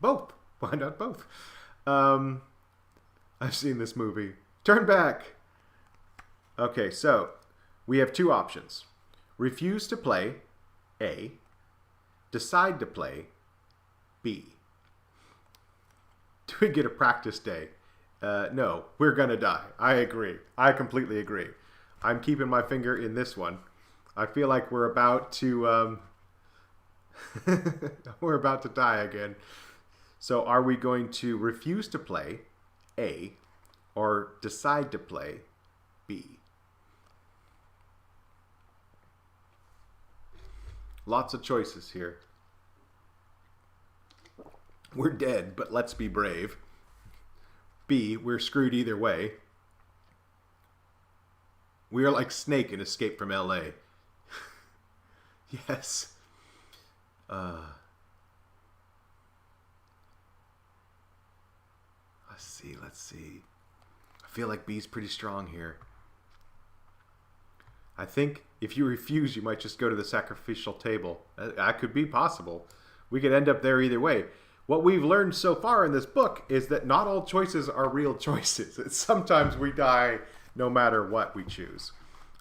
Both. Why not both? I've seen this movie. Turn back. Okay, so we have two options. Refuse to play, A. Decide to play, B. Do we get a practice day? No, we're gonna die. I agree. I completely agree. I'm keeping my finger in this one. I feel like we're about to we're about to die again. So are we going to refuse to play, A, or decide to play, B? Lots of choices here. We're dead, but let's be brave. B, we're screwed either way. We are like Snake in Escape from L.A. Yes. Let's see. I feel like B's pretty strong here. I think if you refuse, you might just go to the sacrificial table. That could be possible. We could end up there either way. What we've learned so far in this book is that not all choices are real choices. Sometimes we die no matter what we choose.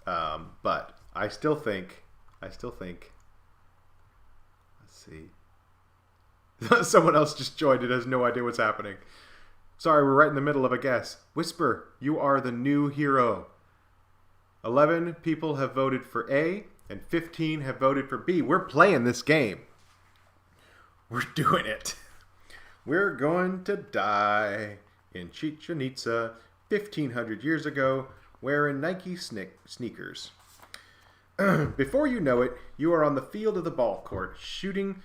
But I still think, let's see. Someone else just joined. It has no idea what's happening. Sorry, we're right in the middle of a guess. Whisper, you are the new hero. 11 people have voted for A, and 15 have voted for B. We're playing this game. We're doing it. We're going to die in Chichen Itza 1,500 years ago wearing Nike sneakers. Before you know it, you are on the field of the ball court, shouting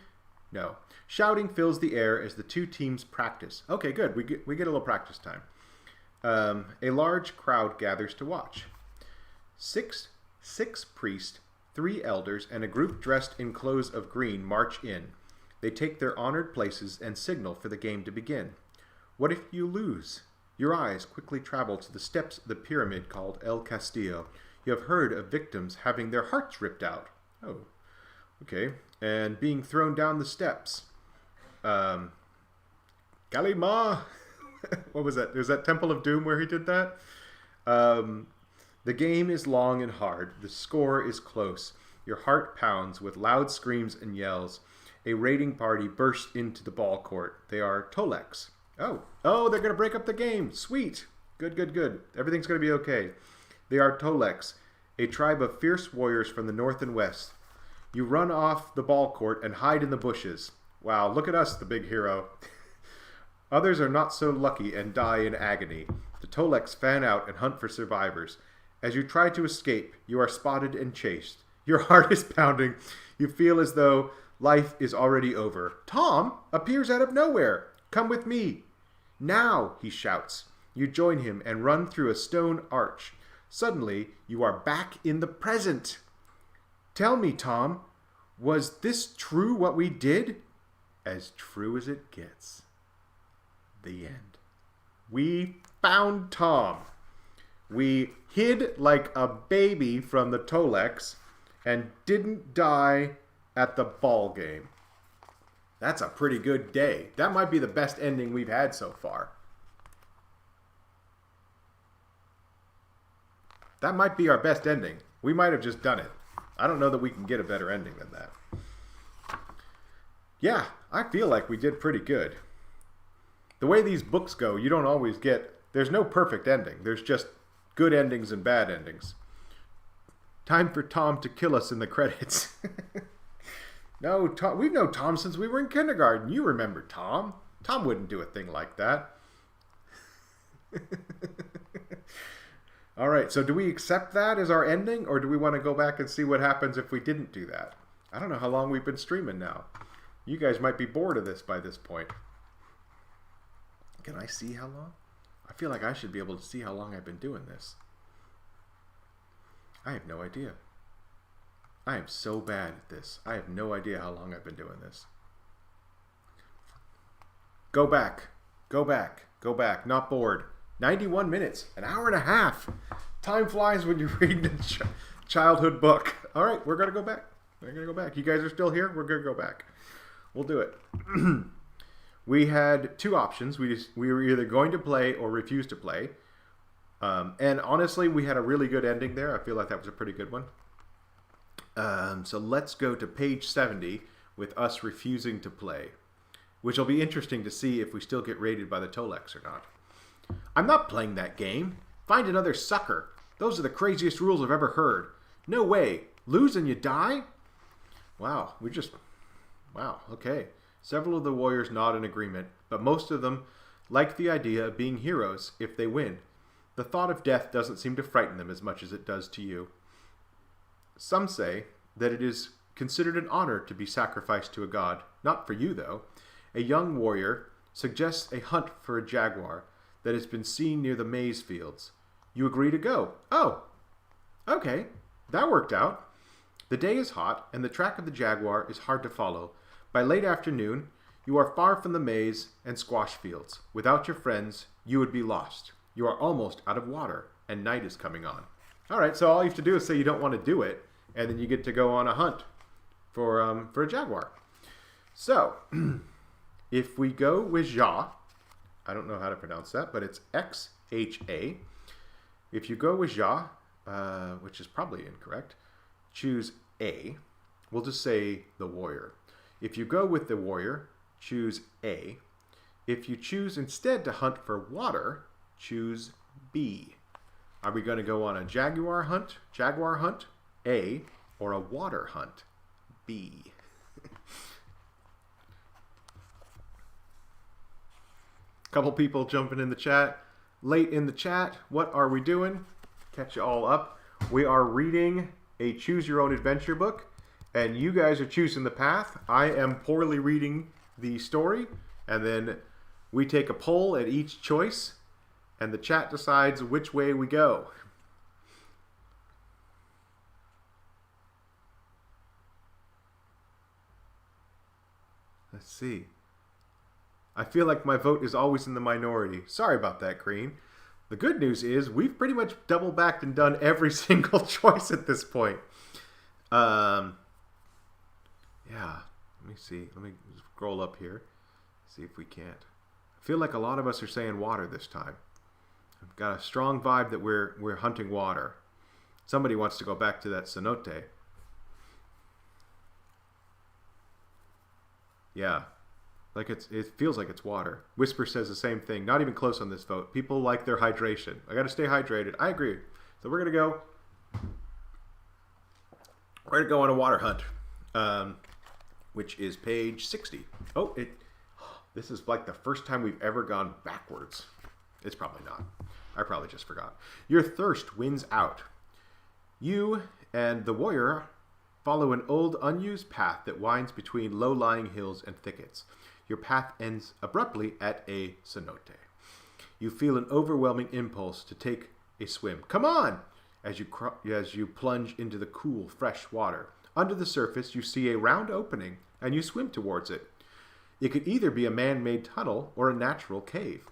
fills the air as the two teams practice. Okay, good. We get a little practice time. A large crowd gathers to watch. Six priests, 3 elders, and a group dressed in clothes of green march in. They take their honored places and signal for the game to begin. What if you lose? Your eyes quickly travel to the steps of the pyramid called El Castillo. You have heard of victims having their hearts ripped out. Oh, okay. And being thrown down the steps. Kalima! What was that? Was that Temple of Doom where he did that? The game is long and hard. The score is close. Your heart pounds with loud screams and yells. A raiding party bursts into the ball court. They are Toleks. Oh, they're going to break up the game. Sweet. Good. Everything's going to be okay. They are Toleks, a tribe of fierce warriors from the north and west. You run off the ball court and hide in the bushes. Wow, look at us, the big hero. Others are not so lucky and die in agony. The Toleks fan out and hunt for survivors. As you try to escape, you are spotted and chased. Your heart is pounding. You feel as though life is already over. Tom appears out of nowhere. Come with me. Now, he shouts. You join him and run through a stone arch. Suddenly, you are back in the present. Tell me, Tom, was this true what we did? As true as it gets. The end. We found Tom. We hid like a baby from the Tolex and didn't die at the ball game. That's a pretty good day. That might be the best ending we've had so far. That might be our best ending. We might have just done it. I don't know that we can get a better ending than that. Yeah, I feel like we did pretty good. The way these books go, you don't always get... There's no perfect ending. There's just good endings and bad endings. Time for Tom to kill us in the credits. No, Tom, we've known Tom since we were in kindergarten. You remember Tom. Tom wouldn't do a thing like that. All right, so do we accept that as our ending, or do we want to go back and see what happens if we didn't do that? I don't know how long we've been streaming now. You guys might be bored of this by this point. Can I see how long? I feel like I should be able to see how long I've been doing this. I have no idea. I am so bad at this. I have no idea how long I've been doing this. Go back. Go back. Go back. Not bored. 91 minutes. An hour and a half. Time flies when you're reading a childhood book. All right, we're going to go back. We're going to go back. You guys are still here? We're going to go back. We'll do it. We had two options. We were either going to play or refuse to play. And honestly, we had a really good ending there. I feel like that was a pretty good one. So let's go to page 70 with us refusing to play, which will be interesting to see if we still get raided by the Tolex or not. I'm not playing that game. Find another sucker. Those are the craziest rules I've ever heard. No way. Lose and you die? Wow, wow, okay. Several of the warriors nod in agreement, but most of them like the idea of being heroes if they win. The thought of death doesn't seem to frighten them as much as it does to you. Some say that it is considered an honor to be sacrificed to a god. Not for you, though. A young warrior suggests a hunt for a jaguar that has been seen near the maize fields. You agree to go. Oh, okay. That worked out. The day is hot, and the track of the jaguar is hard to follow. By late afternoon, you are far from the maize and squash fields. Without your friends, you would be lost. You are almost out of water, and night is coming on. All right, so all you have to do is say you don't want to do it, and then you get to go on a hunt for a jaguar. So, if we go with Ja, I don't know how to pronounce that, but it's X-H-A. If you go with Ja, which is probably incorrect, choose A. We'll just say the warrior. If you go with the warrior, choose A. If you choose instead to hunt for water, choose B. Are we going to go on a jaguar hunt, A, or a water hunt, B? Couple people jumping in the chat. Late in the chat, what are we doing? Catch you all up. We are reading a Choose Your Own Adventure book, and you guys are choosing the path. I am poorly reading the story, and then we take a poll at each choice, and the chat decides which way we go. Let's see. I feel like my vote is always in the minority. Sorry about that, Green. The good news is we've pretty much double backed and done every single choice at this point. Yeah. Let me see. Let me scroll up here. See if we can't. I feel like a lot of us are saying water this time. I've got a strong vibe that we're hunting water. Somebody wants to go back to that cenote. Yeah. Like it feels like it's water. Whisper says the same thing. Not even close on this vote. People like their hydration. I got to stay hydrated. I agree. So we're gonna go on a water hunt, which is page 60. Oh, this is like the first time we've ever gone backwards. It's probably not. I probably just forgot. Your thirst wins out. You and the warrior follow an old unused path that winds between low-lying hills and thickets. Your path ends abruptly at a cenote. You feel an overwhelming impulse to take a swim. Come on! As you plunge into the cool, fresh water. Under the surface, you see a round opening, and you swim towards it. It could either be a man-made tunnel or a natural cave.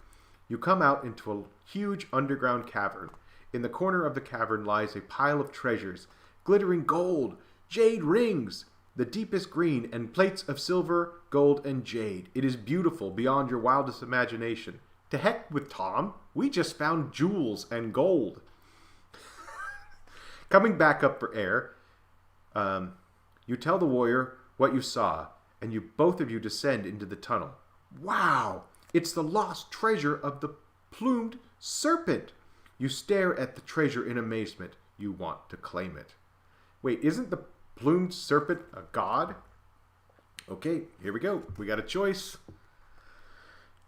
You come out into a huge underground cavern. In the corner of the cavern lies a pile of treasures, glittering gold, jade rings, the deepest green, and plates of silver, gold, and jade. It is beautiful beyond your wildest imagination. To heck with Tom, we just found jewels and gold. Coming back up for air, you tell the warrior what you saw, and both of you descend into the tunnel. Wow! It's the lost treasure of the plumed serpent. You stare at the treasure in amazement. You want to claim it. Wait, isn't the plumed serpent a god? Okay, here we go. We got a choice.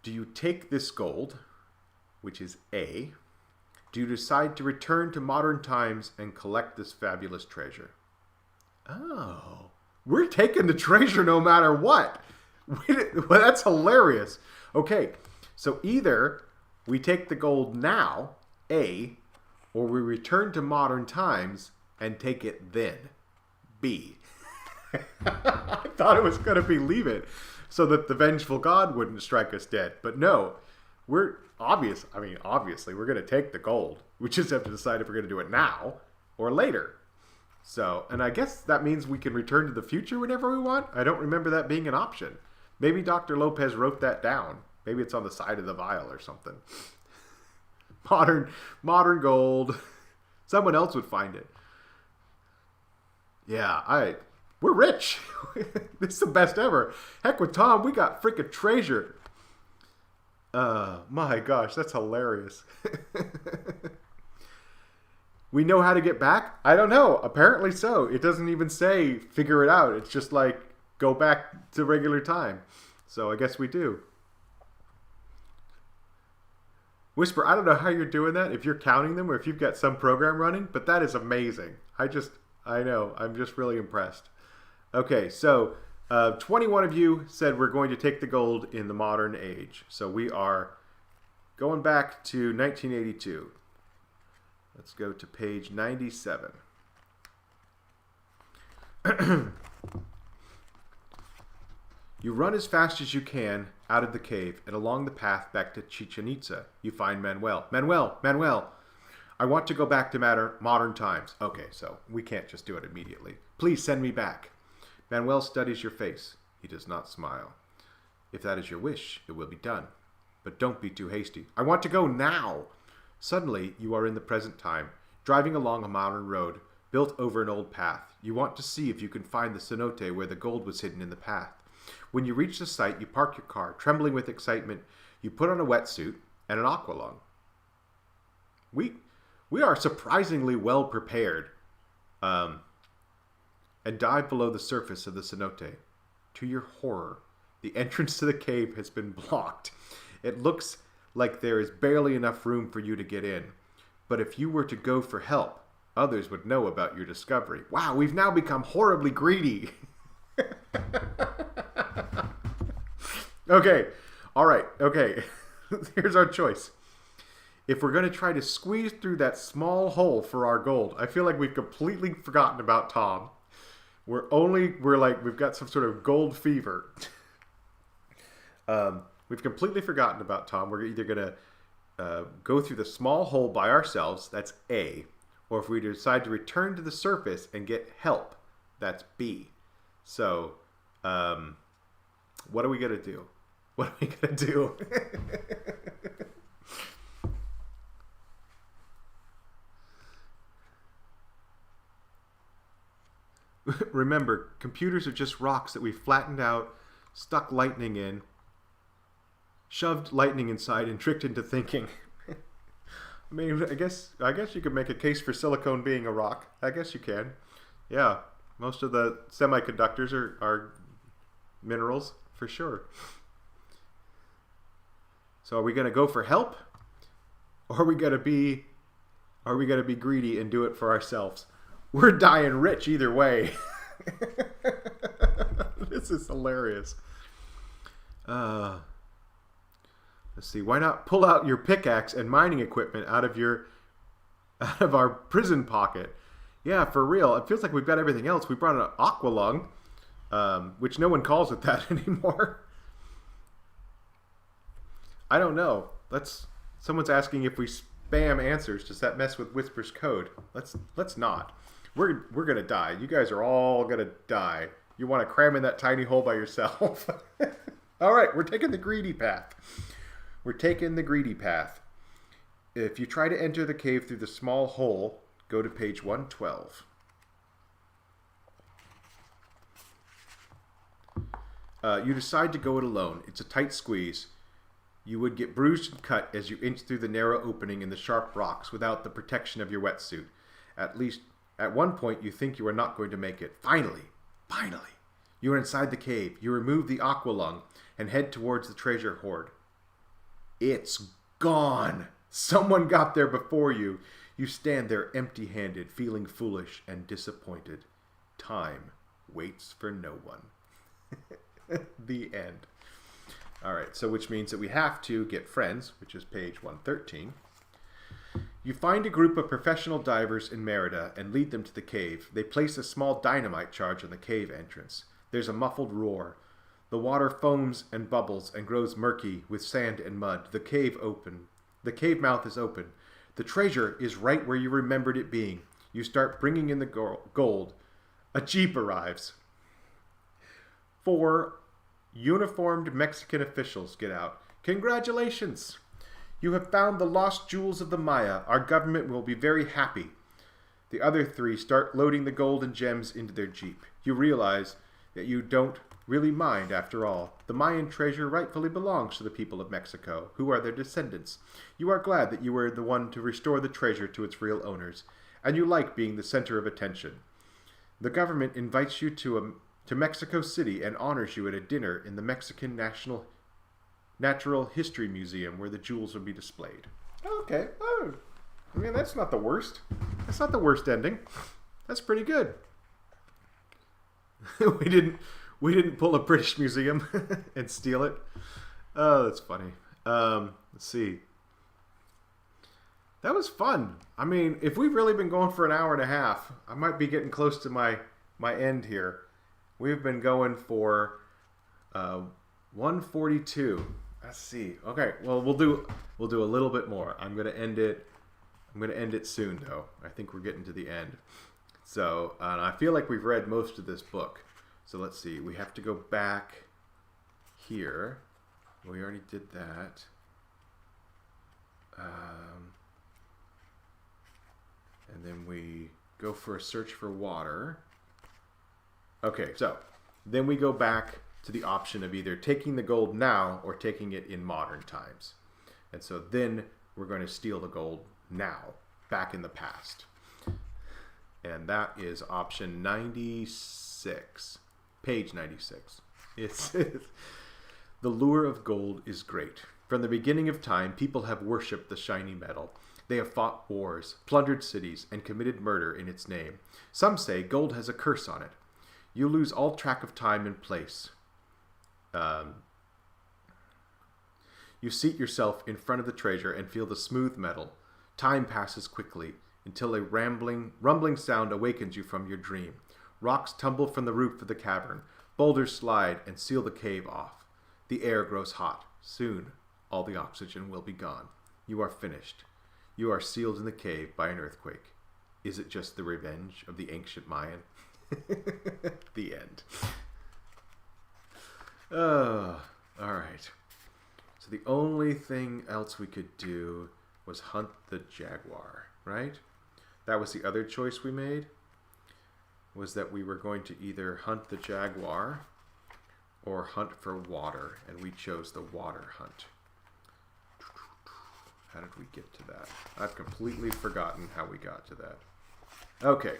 Do you take this gold, which is A? Do you decide to return to modern times and collect this fabulous treasure? Oh, we're taking the treasure no matter what. Well, that's hilarious. Okay, so either we take the gold now, A, or we return to modern times and take it then, B. I thought it was going to be leave it so that the vengeful god wouldn't strike us dead. But no, obviously we're going to take the gold. We just have to decide if we're going to do it now or later. So, and I guess that means we can return to the future whenever we want. I don't remember that being an option. Maybe Dr. Lopez wrote that down. Maybe it's on the side of the vial or something. Modern gold. Someone else would find it. Yeah, we're rich. This is the best ever. Heck with Tom, we got freaking treasure. My gosh, that's hilarious. We know how to get back? I don't know. Apparently so. It doesn't even say figure it out. It's just like go back to regular time. So I guess we do. Whisper, I don't know how you're doing that, if you're counting them or if you've got some program running, but that is amazing. I know. I'm just really impressed. Okay, so 21 of you said we're going to take the gold in the modern age. So we are going back to 1982. Let's go to page 97. You run as fast as you can out of the cave and along the path back to Chichen Itza. You find Manuel. Manuel! I want to go back to modern times. Okay, so we can't just do it immediately. Please send me back. Manuel studies your face. He does not smile. If that is your wish, it will be done. But don't be too hasty. I want to go now! Suddenly, you are in the present time, driving along a modern road, built over an old path. You want to see if you can find the cenote where the gold was hidden in the path. When you reach the site, you park your car, trembling with excitement. You put on a wetsuit and an aqualung. We are surprisingly well prepared, and dive below the surface of the cenote. To your horror, the entrance to the cave has been blocked. It looks like there is barely enough room for you to get in. But if you were to go for help, others would know about your discovery. Wow, we've now become horribly greedy. Okay, all right, okay. Here's our choice. If we're going to try to squeeze through that small hole for our gold, I feel like we've completely forgotten about Tom. We've got some sort of gold fever. We've completely forgotten about Tom. We're either going to go through the small hole by ourselves, that's A, or if we decide to return to the surface and get help, that's B. So, what are we going to do? What are we going to do? Remember, computers are just rocks that we flattened out, stuck lightning in, shoved lightning inside, and tricked into thinking. I mean, I guess you could make a case for silicone being a rock. I guess you can. Yeah, most of the semiconductors are minerals for sure. So are we going to go for help, or are we going to be greedy and do it for ourselves? We're dying rich either way. This is hilarious. Let's Let's see. Why not pull out your pickaxe and mining equipment out of our prison pocket? Yeah, for real. It feels like we've got everything else. We brought an aqua lung, which no one calls it that anymore. I don't know. Someone's asking if we spam answers. Does that mess with Whisper's code? Let's not. We're gonna die. You guys are all gonna die. You want to cram in that tiny hole by yourself. All right, we're taking the greedy path. We're taking the greedy path. If you try to enter the cave through the small hole, go to page 112. You decide to go it alone. It's a tight squeeze. You would get bruised and cut as you inch through the narrow opening in the sharp rocks without the protection of your wetsuit. At least at one point you think you are not going to make it. Finally, you are inside the cave. You remove the aqua lung and head towards the treasure hoard. It's gone. Someone got there before you. You stand there empty-handed, feeling foolish and disappointed. Time waits for no one. The end. All right, so which means that we have to get friends, which is page 113. You find a group of professional divers in Merida and lead them to the cave. They place a small dynamite charge on the cave entrance. There's a muffled roar. The water foams and bubbles and grows murky with sand and mud. The cave mouth is open. The treasure is right where you remembered it being. You start bringing in the gold. A jeep arrives. 4 uniformed Mexican officials get out. Congratulations! You have found the lost jewels of the Maya. Our government will be very happy. The other 3 start loading the gold and gems into their jeep. You realize that you don't really mind after all. The Mayan treasure rightfully belongs to the people of Mexico, who are their descendants. You are glad that you were the one to restore the treasure to its real owners, and you like being the center of attention. The government invites you to Mexico City and honors you at a dinner in the Mexican Natural History Museum where the jewels will be displayed. Okay. Oh, I mean, that's not the worst. That's not the worst ending. That's pretty good. We didn't pull a British museum and steal it. Oh, that's funny. Let's see. That was fun. I mean, if we've really been going for an hour and a half, I might be getting close to my end here. We've been going for 142. Let's see. Okay, well we'll do a little bit more. I'm gonna end it soon though. I think we're getting to the end. So I feel like we've read most of this book. So let's see. We have to go back here. We already did that. And then we go for a search for water. Okay, so then we go back to the option of either taking the gold now or taking it in modern times. And so then we're going to steal the gold now, back in the past. And that is option 96, page 96. It's the lure of gold is great. From the beginning of time, people have worshipped the shiny metal. They have fought wars, plundered cities, and committed murder in its name. Some say gold has a curse on it. You lose all track of time and place. You seat yourself in front of the treasure and feel the smooth metal. Time passes quickly until a rumbling sound awakens you from your dream. Rocks tumble from the roof of the cavern. Boulders slide and seal the cave off. The air grows hot. Soon, all the oxygen will be gone. You are finished. You are sealed in the cave by an earthquake. Is it just the revenge of the ancient Mayan? The end. All right. So the only thing else we could do was hunt the jaguar, right? That was the other choice we made, was that we were going to either hunt the jaguar or hunt for water, and we chose the water hunt. How did we get to that? I've completely forgotten how we got to that. Okay,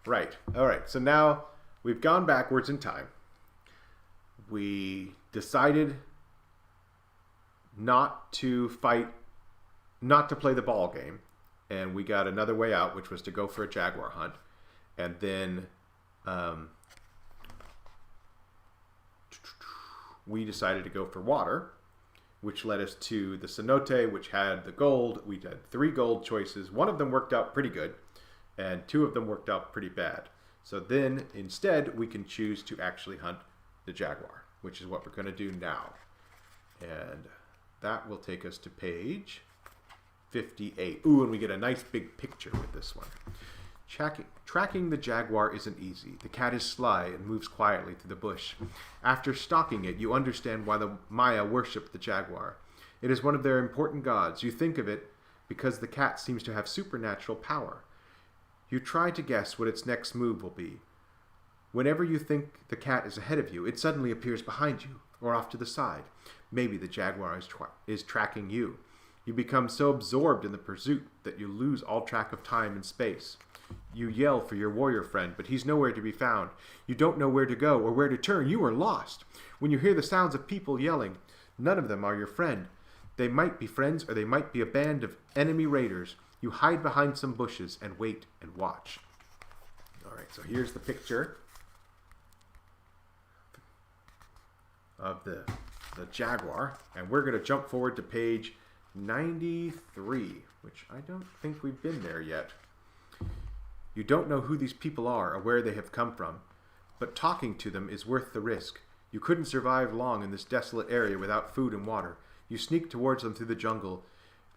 right. All right, so now we've gone backwards in time. We decided not to play the ball game, and we got another way out, which was to go for a jaguar hunt. And then we decided to go for water, which led us to the cenote, which had the gold. We had 3 gold choices. One of them worked out pretty good, and 2 of them worked out pretty bad. So then, instead, we can choose to actually hunt the jaguar, which is what we're going to do now. And that will take us to page 58. Ooh, and we get a nice big picture with this one. Tracking the jaguar isn't easy. The cat is sly and moves quietly through the bush. After stalking it, you understand why the Maya worship the jaguar. It is one of their important gods. You think of it because the cat seems to have supernatural power. You try to guess what its next move will be. Whenever you think the cat is ahead of you, it suddenly appears behind you or off to the side. Maybe the jaguar is tracking you. You become so absorbed in the pursuit that you lose all track of time and space. You yell for your warrior friend, but he's nowhere to be found. You don't know where to go or where to turn. You are lost. When you hear the sounds of people yelling, none of them are your friend. They might be friends or they might be a band of enemy raiders. You hide behind some bushes and wait and watch. All right, so here's the picture of the jaguar, and we're going to jump forward to page 93, which I don't think we've been there yet. You don't know who these people are or where they have come from, but talking to them is worth the risk. You couldn't survive long in this desolate area without food and water. You sneak towards them through the jungle,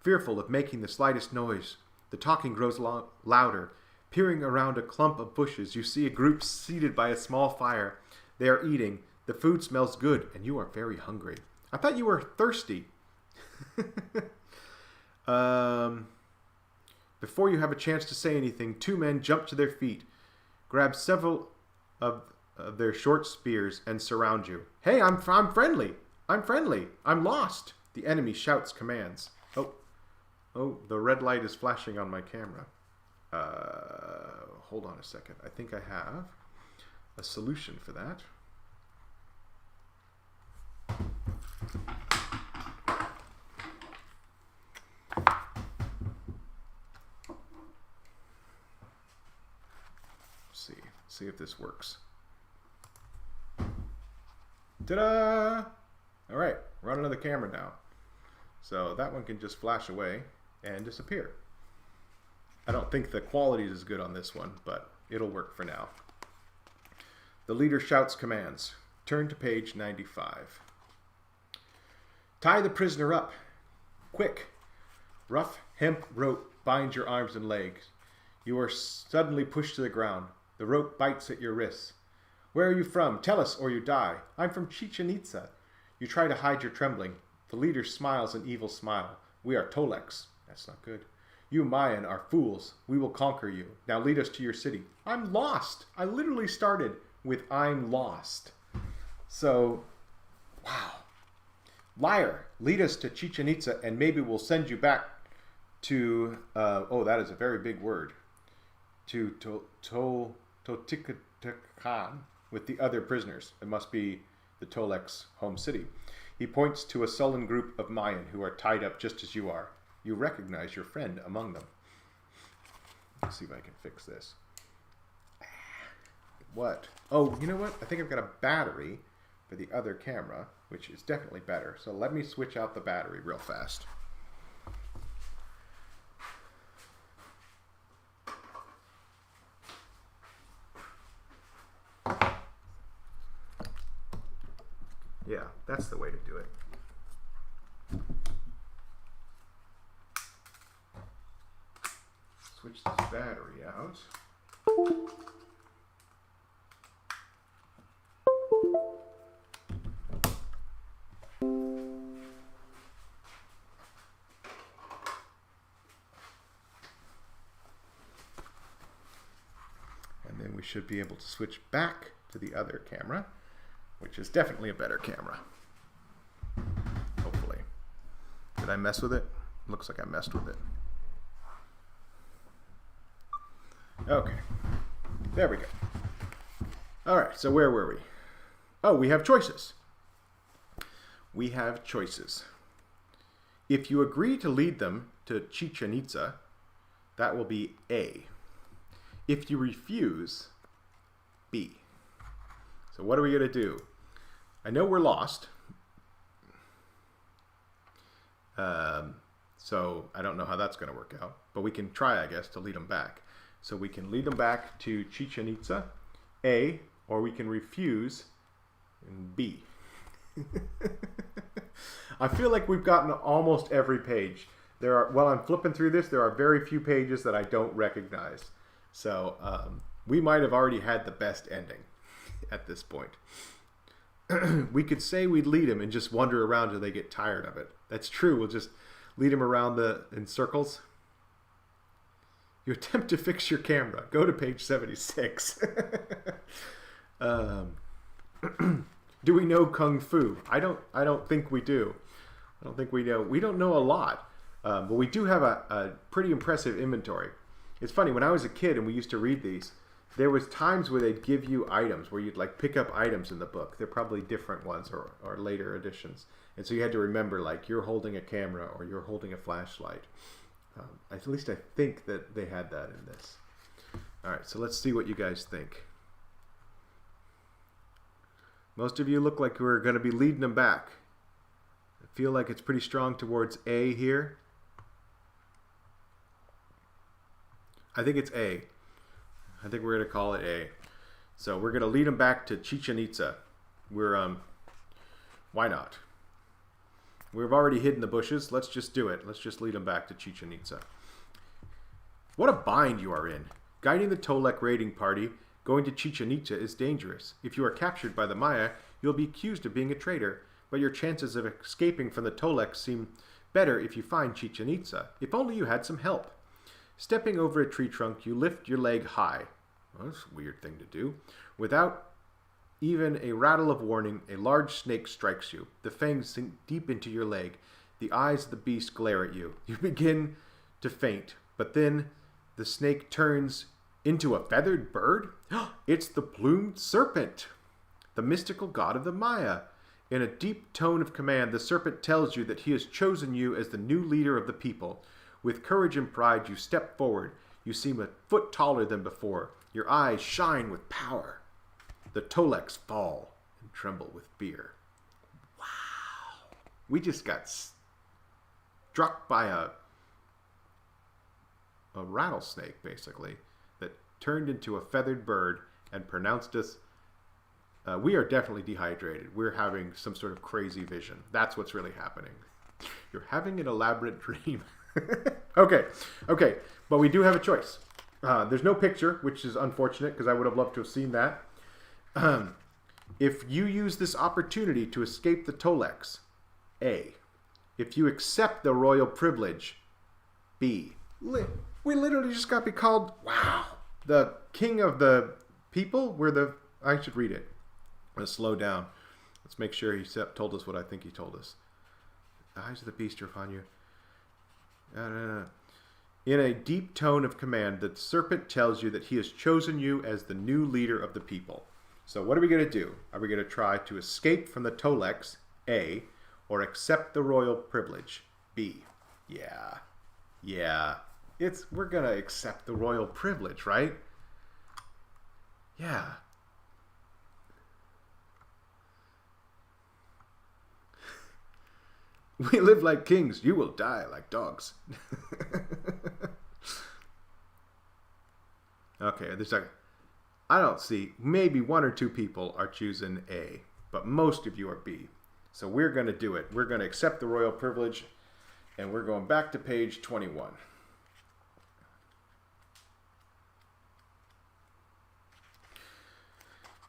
fearful of making the slightest noise. The talking grows louder. Peering around a clump of bushes, you see a group seated by a small fire. They are eating. The food smells good, and you are very hungry. I thought you were thirsty. Before you have a chance to say anything, 2 men jump to their feet, grab several of their short spears, and surround you. Hey, I'm friendly. I'm friendly. I'm lost. The enemy shouts commands. Oh, the red light is flashing on my camera. Hold on a second. I think I have a solution for that. See if this works. Ta-da! All right, we're on another camera now. So that one can just flash away and disappear. I don't think the quality is as good on this one, but it'll work for now. The leader shouts commands. Turn to page 95. Tie the prisoner up. Quick. Rough hemp rope binds your arms and legs. You are suddenly pushed to the ground. The rope bites at your wrists. Where are you from? Tell us or you die. I'm from Chichen Itza. You try to hide your trembling. The leader smiles an evil smile. We are Tolex. That's not good. You Mayan are fools. We will conquer you. Now lead us to your city. I'm lost. I literally started with I'm lost. So, wow. Liar, lead us to Chichen Itza and maybe we'll send you back to, that is a very big word, to Toticatacan with the other prisoners. It must be the Tolex home city. He points to a sullen group of Mayan who are tied up just as you are. You recognize your friend among them. Let's see if I can fix this. What? Oh, you know what? I think I've got a battery for the other camera, which is definitely better. So let me switch out the battery real fast. Yeah, that's the way to do it. Switch this battery out. And then we should be able to switch back to the other camera, which is definitely a better camera. Hopefully. Did I mess with it? Looks like I messed with it. Okay. There we go. All right, so where were we? Oh, we have choices. We have choices. If you agree to lead them to Chichen Itza, that will be A. If you refuse, B. So what are we going to do? I know we're lost. So I don't know how that's going to work out. But we can try, I guess, to lead them back. So we can lead them back to Chichen Itza, A, or we can refuse, and B. I feel like we've gotten almost every page. While I'm flipping through this, there are very few pages that I don't recognize. So we might have already had the best ending at this point. We could say we'd lead them and just wander around till they get tired of it. That's true. We'll just lead them around in circles. You attempt to fix your camera. Go to page 76. Do we know Kung Fu? I don't think we do. I don't think we know. We don't know a lot. But we do have a pretty impressive inventory. It's funny, when I was a kid and we used to read these, there was times where they'd give you items, where you'd like pick up items in the book. They're probably different ones or later editions. And so you had to remember, like, you're holding a camera or you're holding a flashlight. At least I think that they had that in this. All right, so let's see what you guys think. Most of you look like we're going to be leading them back. I feel like it's pretty strong towards A here. I think it's A. I think we're going to call it A. So we're going to lead them back to Chichen Itza. Why not? We've already hidden the bushes. Let's just do it. Let's just lead them back to Chichen Itza. What a bind you are in. Guiding the Tolek raiding party, going to Chichen Itza is dangerous. If you are captured by the Maya, you'll be accused of being a traitor, but your chances of escaping from the Tolek seem better if you find Chichen Itza. If only you had some help. Stepping over a tree trunk, you lift your leg high. Well, that's a weird thing to do. Without even a rattle of warning, a large snake strikes you. The fangs sink deep into your leg. The eyes of the beast glare at you. You begin to faint, but then the snake turns into a feathered bird? It's the plumed serpent, the mystical god of the Maya. In a deep tone of command, the serpent tells you that he has chosen you as the new leader of the people. With courage and pride, you step forward. You seem a foot taller than before. Your eyes shine with power. The Toleks fall and tremble with fear. Wow. We just got struck by a rattlesnake, basically, that turned into a feathered bird and pronounced us. We are definitely dehydrated. We're having some sort of crazy vision. That's what's really happening. You're having an elaborate dream. Okay. But we do have a choice. There's no picture, which is unfortunate because I would have loved to have seen that. If you use this opportunity to escape the Toleks, A. If you accept the royal privilege, B. We literally just got to be called, wow, the king of the people. I should read it. Let's slow down. Let's make sure he told us what I think he told us. The eyes of the beast are upon you. In a deep tone of command, the serpent tells you that he has chosen you as the new leader of the people. So what are we going to do? Are we going to try to escape from the Toleks, A, or accept the royal privilege, B? Yeah. We're going to accept the royal privilege, right? Yeah. We live like kings. You will die like dogs. Okay, I don't see. Maybe one or two people are choosing A, but most of you are B. So we're going to do it. We're going to accept the royal privilege, and we're going back to page 21.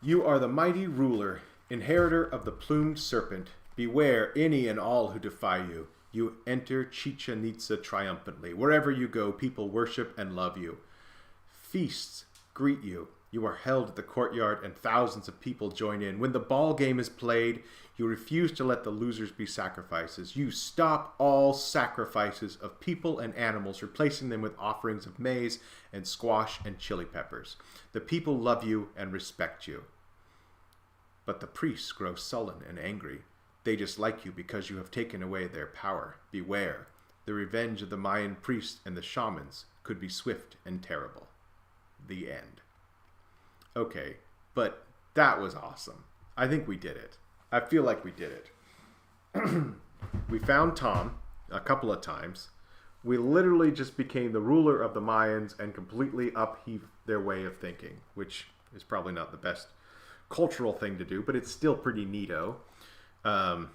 You are the mighty ruler, inheritor of the plumed serpent. Beware any and all who defy you. You enter Chichen Itza triumphantly. Wherever you go, people worship and love you. Feasts greet you. You are held at the courtyard and thousands of people join in. When the ball game is played, you refuse to let the losers be sacrifices. You stop all sacrifices of people and animals, replacing them with offerings of maize and squash and chili peppers. The people love you and respect you. But the priests grow sullen and angry. They dislike you because you have taken away their power. Beware. The revenge of the Mayan priests and the shamans could be swift and terrible. The end. Okay, but that was awesome. I think we did it. I feel like we did it. We found Tom. a couple of times. We literally just became the ruler of the Mayans and completely upheaved their way of thinking, which is probably not the best cultural thing to do, but it's still pretty neato. And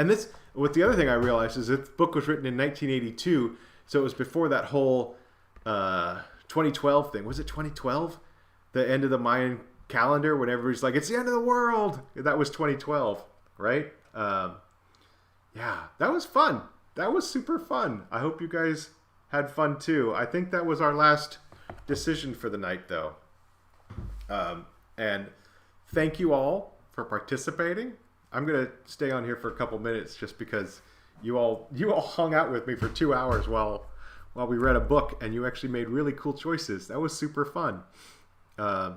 the other thing I realized is that the book was written in 1982, so it was before that whole 2012 thing. Was it 2012? The end of the Mayan calendar, when everybody's like, it's the end of the world. That was 2012, right? Yeah, that was fun. That was super fun. I hope you guys had fun too. I think that was our last decision for the night, though. And thank you all for participating. I'm gonna stay on here for a couple minutes just because you all hung out with me for 2 hours while we read a book, and you actually made really cool choices. That was super fun. Yeah,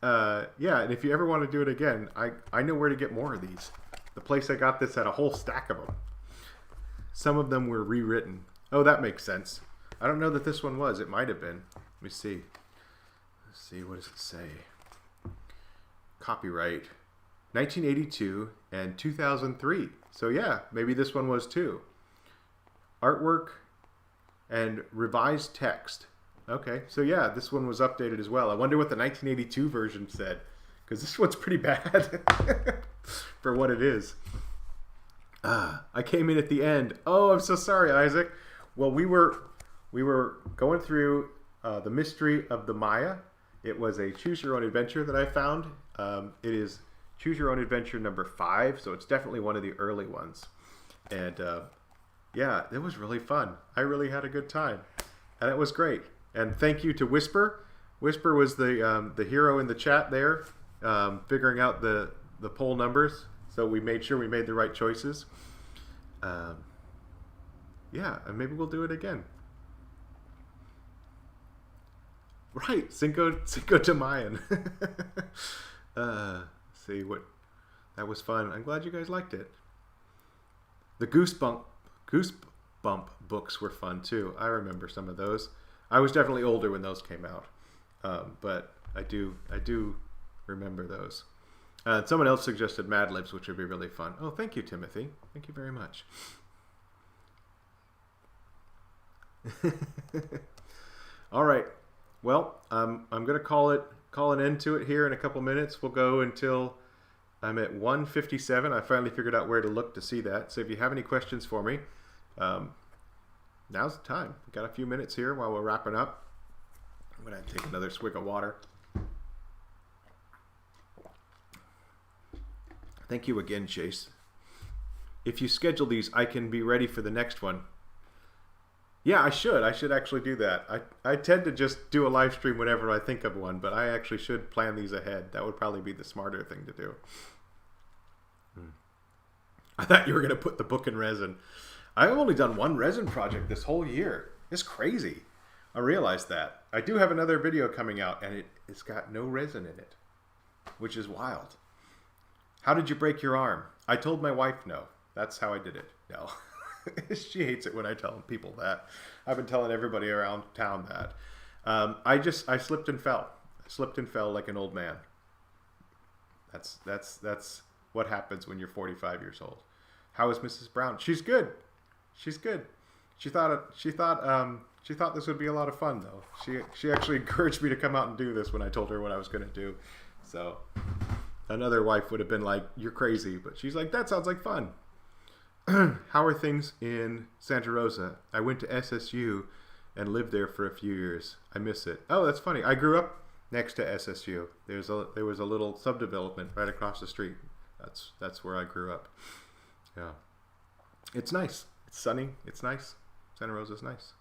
and if you ever want to do it again, I know where to get more of these. The place I got this had a whole stack of them. Some of them were rewritten. Oh, that makes sense. I don't know that this one was. It might have been. Let me see. Let's see. What does it say? Copyright 1982 and 2003. So yeah, maybe this one was too. Artwork and revised text. Okay, so yeah, this one was updated as well. I wonder what the 1982 version said, because this one's pretty bad for what it is. I came in at the end. Oh, I'm so sorry, Isaac. Well, we were going through the mystery of the Maya. It was a choose your own adventure that I found. It is choose your own adventure number 5, so it's definitely one of the early ones. And yeah, it was really fun. I really had a good time, and it was great. And thank you to Whisper. Whisper was the hero in the chat there, figuring out the poll numbers. So we made sure we made the right choices. Yeah, and maybe we'll do it again. Right, Cinco de Mayan. See what that was fun. I'm glad you guys liked it. The Goosebump books were fun too. I remember some of those. I was definitely older when those came out, but I do remember those. Someone else suggested Mad Libs, which would be really fun. Oh, thank you, Timothy. Thank you very much. All right. Well, I'm going to call an end to it here in a couple minutes. We'll go until I'm at 1:57. I finally figured out where to look to see that. So if you have any questions for me, now's the time. We've got a few minutes here while we're wrapping up. I'm going to take another swig of water. Thank you again, Chase. If you schedule these, I can be ready for the next one. Yeah, I should. I should actually do that. I tend to just do a live stream whenever I think of one, but I actually should plan these ahead. That would probably be the smarter thing to do. I thought you were going to put the book in resin. I've only done one resin project this whole year. It's crazy. I realized that. I do have another video coming out, and it's got no resin in it, which is wild. How did you break your arm? I told my wife no. That's how I did it. No. She hates it when I tell people that. I've been telling everybody around town that. I slipped and fell. I slipped and fell like an old man. That's what happens when you're 45 years old. How is Mrs. Brown? She's good. She's good. She thought this would be a lot of fun though. She actually encouraged me to come out and do this when I told her what I was going to do. So another wife would have been like, "You're crazy," but she's like, "That sounds like fun." How are things in Santa Rosa? I went to SSU and lived there for a few years. I miss it. Oh, that's funny. I grew up next to SSU. There was a little subdevelopment right across the street. That's where I grew up. Yeah. It's nice. It's sunny. It's nice. Santa Rosa's nice.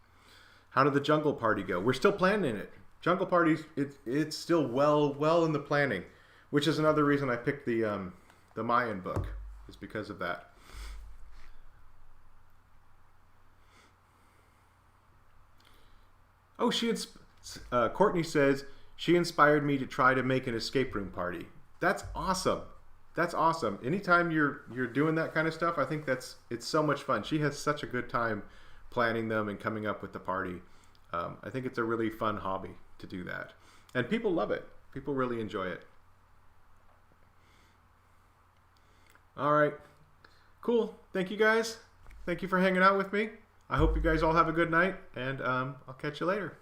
How did the jungle party go? We're still planning it. Jungle parties, it's still well in the planning, which is another reason I picked the Mayan book, is because of that. Oh, Courtney says she inspired me to try to make an escape room party. That's awesome. That's awesome. Anytime you're doing that kind of stuff, I think it's so much fun. She has such a good time planning them and coming up with the party. I think it's a really fun hobby to do that. And people love it. People really enjoy it. All right. Cool. Thank you guys. Thank you for hanging out with me. I hope you guys all have a good night, and I'll catch you later.